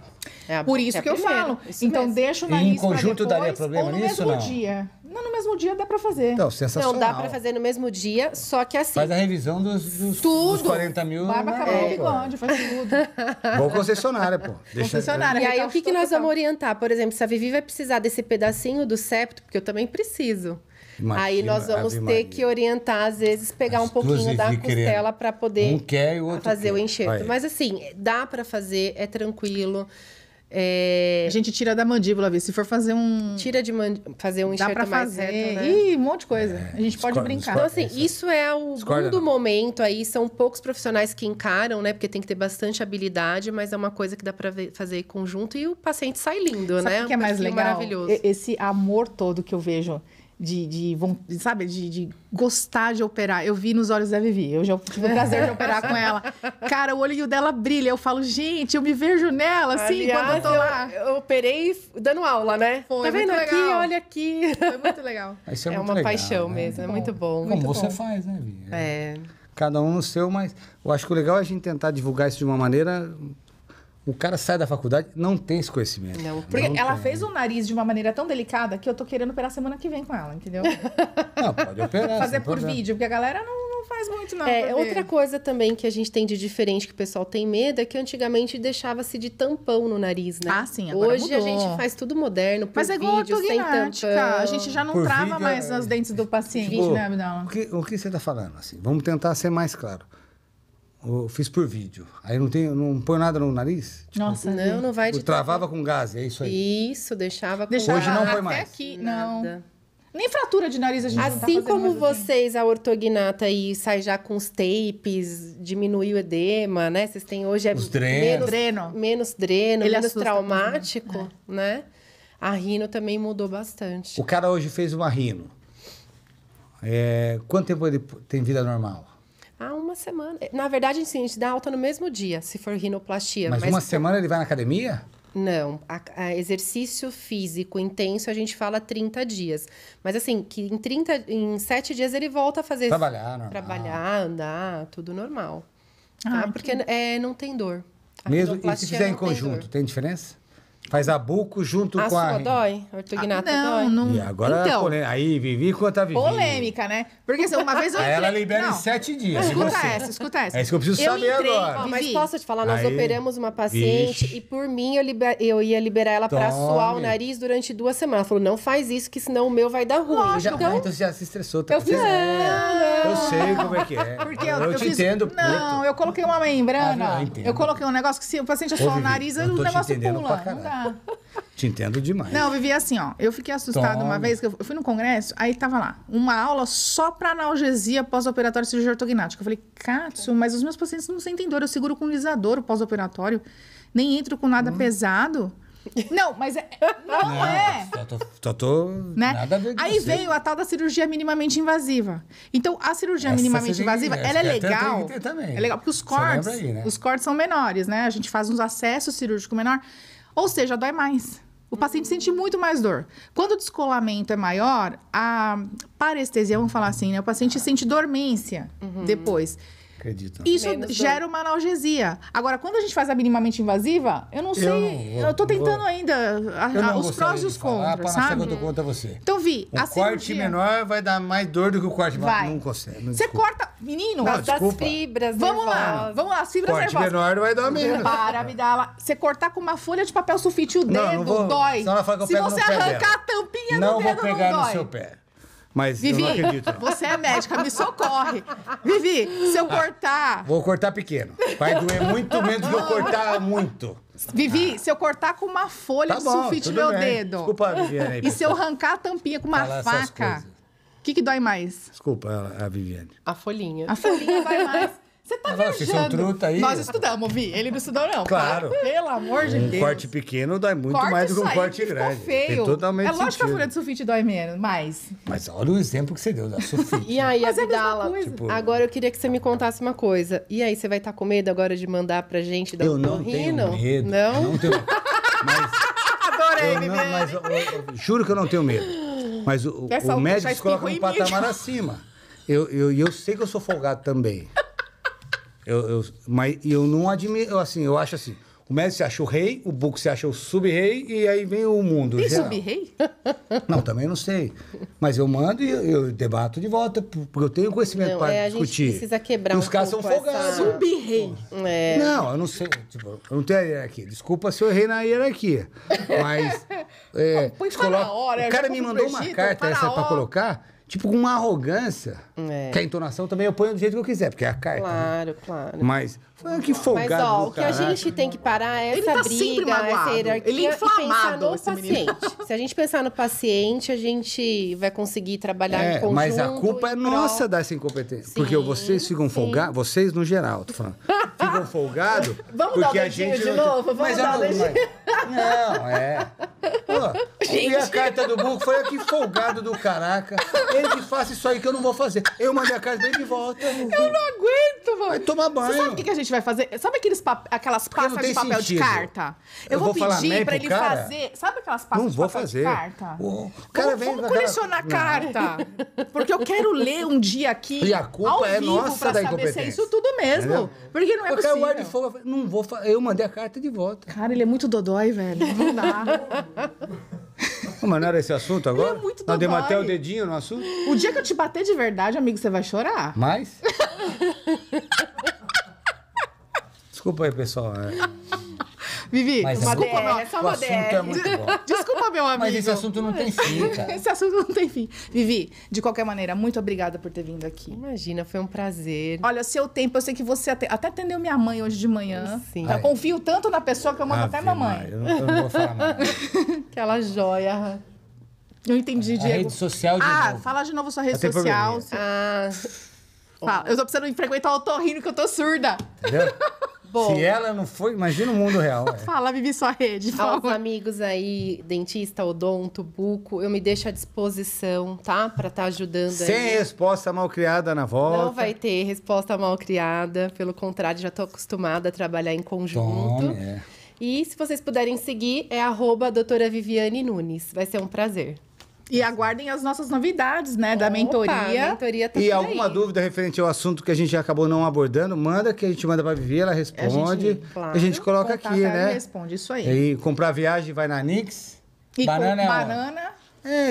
É a Por boca isso é que eu primeiro, falo. isso Então mesmo. deixa o E em nariz pra conjunto depois, daria problema ou no nisso, mesmo não? dia. Não, no mesmo dia dá pra fazer. Então, sensacional. Não, dá para fazer no mesmo dia, só que assim... Faz a revisão dos Tudo. 40 mil. Barba, na cabelo, hora, bigode, faz tudo. pô. Boa concessionária, pô. Concessionária. E aí, o recalque que nós total. vamos orientar? Por exemplo, se a Vivi vai precisar desse pedacinho do septo, porque eu também preciso. Imagina, aí nós vamos Ave ter Maria. que orientar, às vezes, pegar As um pouquinho duas da Vivi costela querendo. para poder Um quer e o outro fazer o quer. enxerto. Olha. Mas assim, dá para fazer, é tranquilo. A gente tira da mandíbula, Vi. Se for fazer Tira de fazer um Dá enxerto pra mais fazer. reto, né? Ih, um monte de coisa. A gente pode discordo, brincar. Então, discordo. assim, isso é o Discorda, bom do não. momento aí. São poucos profissionais que encaram, né? Porque tem que ter bastante habilidade, mas é uma coisa que dá pra fazer em conjunto e o paciente sai lindo, Sabe né? o que é Um mais perfil legal? maravilhoso. Esse amor todo que eu vejo de gostar de operar. Eu vi nos olhos da Vivi. Eu já tive o prazer de operar com ela. Cara, o olhinho dela brilha. Eu falo, gente, eu me vejo nela, assim, quando eu tô lá. Eu operei dando aula, né? Foi Tá vendo muito aqui? legal. Olha aqui. Foi muito legal. Isso é É muito uma legal, paixão né? mesmo, é muito bom. Como Muito você bom. faz, né, Vi? É. Cada um no seu, mas eu acho que o legal é a gente tentar divulgar isso de uma maneira... O cara sai da faculdade, não tem esse conhecimento. Não. Porque Não ela tem. fez o nariz de uma maneira tão delicada que eu tô querendo operar semana que vem com ela, entendeu? Não, pode operar. Fazer sem por problema. vídeo, porque a galera não faz muito, não. É, pra ver. outra coisa também que a gente tem de diferente que o pessoal tem medo é que antigamente deixava-se de tampão no nariz, né? Ah, sim, agora Hoje a mudou. gente faz tudo moderno, por Mas é igual a vídeo, sem ortognática. tampão. A gente já não Por trava vídeo, mais os dentes do paciente, Tipo, né, Abdala? o que você tá falando? Assim, vamos tentar ser mais claro. Eu fiz por vídeo. Aí não põe nada no nariz? Tipo, Nossa, Não vai eu de travava com gás, é isso aí. Isso, deixava com Deixava Hoje não põe até mais. aqui, nada. não. Nem fratura de nariz a gente não tá Assim fazendo como mais assim. vocês, a ortognata aí sai já com os tapes, diminuiu o edema, né? Vocês têm hoje Os drenos. Dreno. menos dreno, Ele menos assusta traumático, né? A rino também mudou bastante. O cara hoje fez uma rino. Quanto tempo ele tem vida normal? Uma semana. Na verdade, assim, a gente dá alta no mesmo dia, se for rinoplastia. Mas uma semana ele vai na academia? Não, exercício físico intenso a gente fala 30 dias. Mas assim, que em 7 dias ele volta a fazer... Trabalhar, andar, tudo normal. Tá? Porque não tem dor. Mesmo, e se fizer em conjunto, tem diferença? Faz a buco junto com a... A sua dói? A ortognato dói? Não. E agora, então, aí, Vivi, conta a Vivi. polêmica, né? Porque assim, uma vez eu Aí ela libera em 7 dias. Escuta essa. É isso que eu preciso saber agora. Mas Vivi. posso te falar, nós Aí, operamos uma paciente vixe. e por mim eu ia liberar ela pra Tome. suar o nariz durante 2 semanas. Ela falou, não faz isso, que senão o meu vai dar ruim. Então você já se estressou. Tá? Eu fiz... Eu sei como é que é. Porque eu te entendo. Não, eu coloquei uma membrana. Eu entendo. Eu coloquei um negócio que se o paciente assoar o Vivi, nariz, eu o tô te negócio entendendo pula. pra Não caralho. dá. Te entendo demais. Não, Vivi, assim, ó. Eu fiquei assustada Tome. uma vez que eu fui num congresso, aí tava lá, uma aula só pra analgesia pós-operatório cirurgia ortognática. Eu falei, Katsu, mas os meus pacientes não sentem dor, eu seguro com lisador o pós-operatório, nem entro com nada pesado. Não, mas não é. Tô Né? nada a ver com Aí você. veio a tal da cirurgia minimamente invasiva. Então, a cirurgia minimamente invasiva, ela é legal. Tem que ter também. É legal, porque os Você cortes, lembra aí, né? os cortes são menores, né? A gente faz uns acessos cirúrgicos menor. Ou seja, dói mais. O paciente sente muito mais dor. Quando o descolamento é maior, a parestesia, vamos falar assim, né? O paciente sente dormência depois. Acredito. Isso Menos gera uma analgesia. Agora, quando a gente faz a minimamente invasiva, eu não sei. Eu tô tentando ainda os prós e os contras, sabe? Eu dou conta a você. Então, Vi, O a corte cirurgia... menor vai dar mais dor do que o corte maior. Vai. Não consegue. Não, Você desculpa. corta... Menino, Não, Das desculpa. fibras vamos nervosas. lá, as fibras Corte nervosas. menor vai dar menos. Para, me dá lá. Você cortar com uma folha de papel sulfite o dedo, Não vou- dói. senão ela fala que eu Se pego você no pé arrancar dela. a tampinha Não do vou dedo, pegar não no dói. seu pé. Mas Vivi, eu não acredito, não. você é médica, me socorre. Vivi, se eu cortar... Vou cortar pequeno. Vai doer muito menos que eu cortar muito. Vivi, se eu cortar com uma folha Tá de bom, sulfite tudo meu bem. dedo. Desculpa, Viviane. aí, E se eu pessoal. arrancar a tampinha com uma Falar essas faca, coisas. o que dói mais? Desculpa, a Viviane. A folhinha. A folhinha dói mais. Você tá Mas vocês são viajando. truta aí. Nós estudamos, Vi. Ele não estudou, não. Claro. Pelo amor de Um Deus. corte pequeno dói muito Corta mais do que isso um aí, corte ficou grande. feio. Tem totalmente É lógico que a sentido. folha de sulfite dói menos, mais. Mas olha o exemplo que você deu da sulfite. E aí, Mas é a mesma Abdala, coisa. Tipo, agora eu queria que você me contasse uma coisa. E aí, você vai estar com medo agora de mandar pra gente da Eu não tenho otorrino? medo. Não? Eu não tenho Mas, Adorei, eu não, mas eu juro que eu não tenho medo. Mas o Essa médico já se coloca espirrou num em mim. patamar acima. Eu sei que eu sou folgado também. Mas eu não admiro. Eu acho assim: o médico se acha o rei, o buco se acha o sub-rei, e aí vem o mundo. Tem geral. sub-rei? Não, também não sei. Mas eu mando e eu debato de volta, porque eu tenho conhecimento Não, para a gente discutir. precisa quebrar E os um caras são pouco folgados. essa- Sub-rei. É. Não, eu não sei. Tipo, eu não tenho a hierarquia. Desculpa se eu errei na hierarquia. Mas. Põe se para coloca- a hora, o eu cara já me fui mandou pro uma Egito, carta para essa a pra hora. colocar, tipo, com uma arrogância. É. Que a entonação também eu ponho do jeito que eu quiser, porque é a carta. né? Claro, claro. Mas. Foi que Mas, folgado. ó, do o que a caralho. gente tem que parar é Ele essa tá sempre briga, magoado. essa hierarquia Ele é e pensar inflamado, no esse menino. paciente. Se a gente pensar no paciente, a gente vai conseguir trabalhar em conjunto. Mas a culpa é em prol- nossa dessa incompetência. Porque Sim, vocês ficam sim. folgados, vocês no geral, tô falando. Ficam folgados. Vamos dar o porque a dedinho gente de não- novo? Vamos Mas eu dar o não, dedinho. Não, é. Pô, e a carta do Buco foi aqui folgado do caraca. Ele que faça isso aí que eu não vou fazer. Eu mandei a carta dele de volta. Eu não aguento, mano. Vai tomar banho. Você sabe o que a gente vai fazer? Sabe aquelas Porque não pastas tem de papel sentido. de carta? Eu vou falar pedir nem pra pro ele cara? fazer. Sabe aquelas pastas Não de vou papel fazer. de carta? O cara vem Vamos com aquela- colecionar Não. carta. Porque eu quero ler um dia aqui. E a culpa ao é vivo, nossa pra da saber se é incompetência. isso tudo mesmo. Entendeu? Porque não é Eu quero possível. guarda de fogo. Não vou Eu mandei a carta de volta. Cara, ele é muito dodói, velho. Não dá. Mas não era esse assunto agora? Ele é muito Nós demos dodói. até o dedinho no assunto. O dia que eu te bater de verdade, amigo, você vai chorar. Mas? Desculpa aí, pessoal. Vivi, Mas uma desculpa, DR, é só o uma assunto DR. é muito bom. Desculpa, meu amigo. Mas esse assunto não tem fim, cara. Esse assunto não tem fim. Vivi, de qualquer maneira, muito obrigada por ter vindo aqui. Imagina, foi um prazer. Olha, seu tempo, eu sei que você até atendeu minha mãe hoje de manhã. Sim. Eu confio tanto na pessoa que eu mando até Ave mamãe. Maria, eu não vou falar nada. Aquela joia. Eu entendi, A Diego. rede social de novo. Fala de novo sua rede Tem social. probleminha. Ah, Fala. Eu tô precisando frequentar o otorrino que eu tô surda. Entendeu? Bom, Se ela não foi, imagina o mundo real. Fala, Vivi, sua rede, por aos favor. amigos aí, dentista, odonto, buco, eu me deixo à disposição, tá? Pra estar ajudando Sem aí. resposta mal criada na volta. Não vai ter resposta mal criada, pelo contrário, já tô acostumada a trabalhar em conjunto. Tome, E se vocês puderem seguir, é @doutora Viviane Nunes. Vai ser um prazer. E aguardem as nossas novidades, né? Da Opa, mentoria. a mentoria tá E por alguma aí. dúvida referente ao assunto que a gente acabou não abordando, manda que a gente manda pra Vivi, ela responde. claro, a gente coloca aqui, Contata ela e né? responde, isso aí. E aí, comprar viagem, vai na Nix. E Banana com é onde? banana,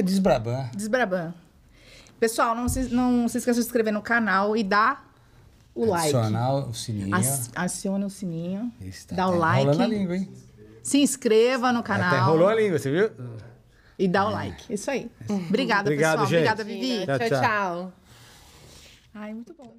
Desbraban. desbraban. Pessoal, não se esqueça de se inscrever no canal e dar o like. Adicionar o sininho. Acione o sininho. Isso, tá dá o até enrolando a like. língua, hein? Se inscreva no Até canal. enrolou a língua, você viu? E dá o like. Isso aí. Obrigada, Obrigado, pessoal. gente. Obrigada, Vivi. Tchau, Tchau, tchau. tchau. Ai, muito bom.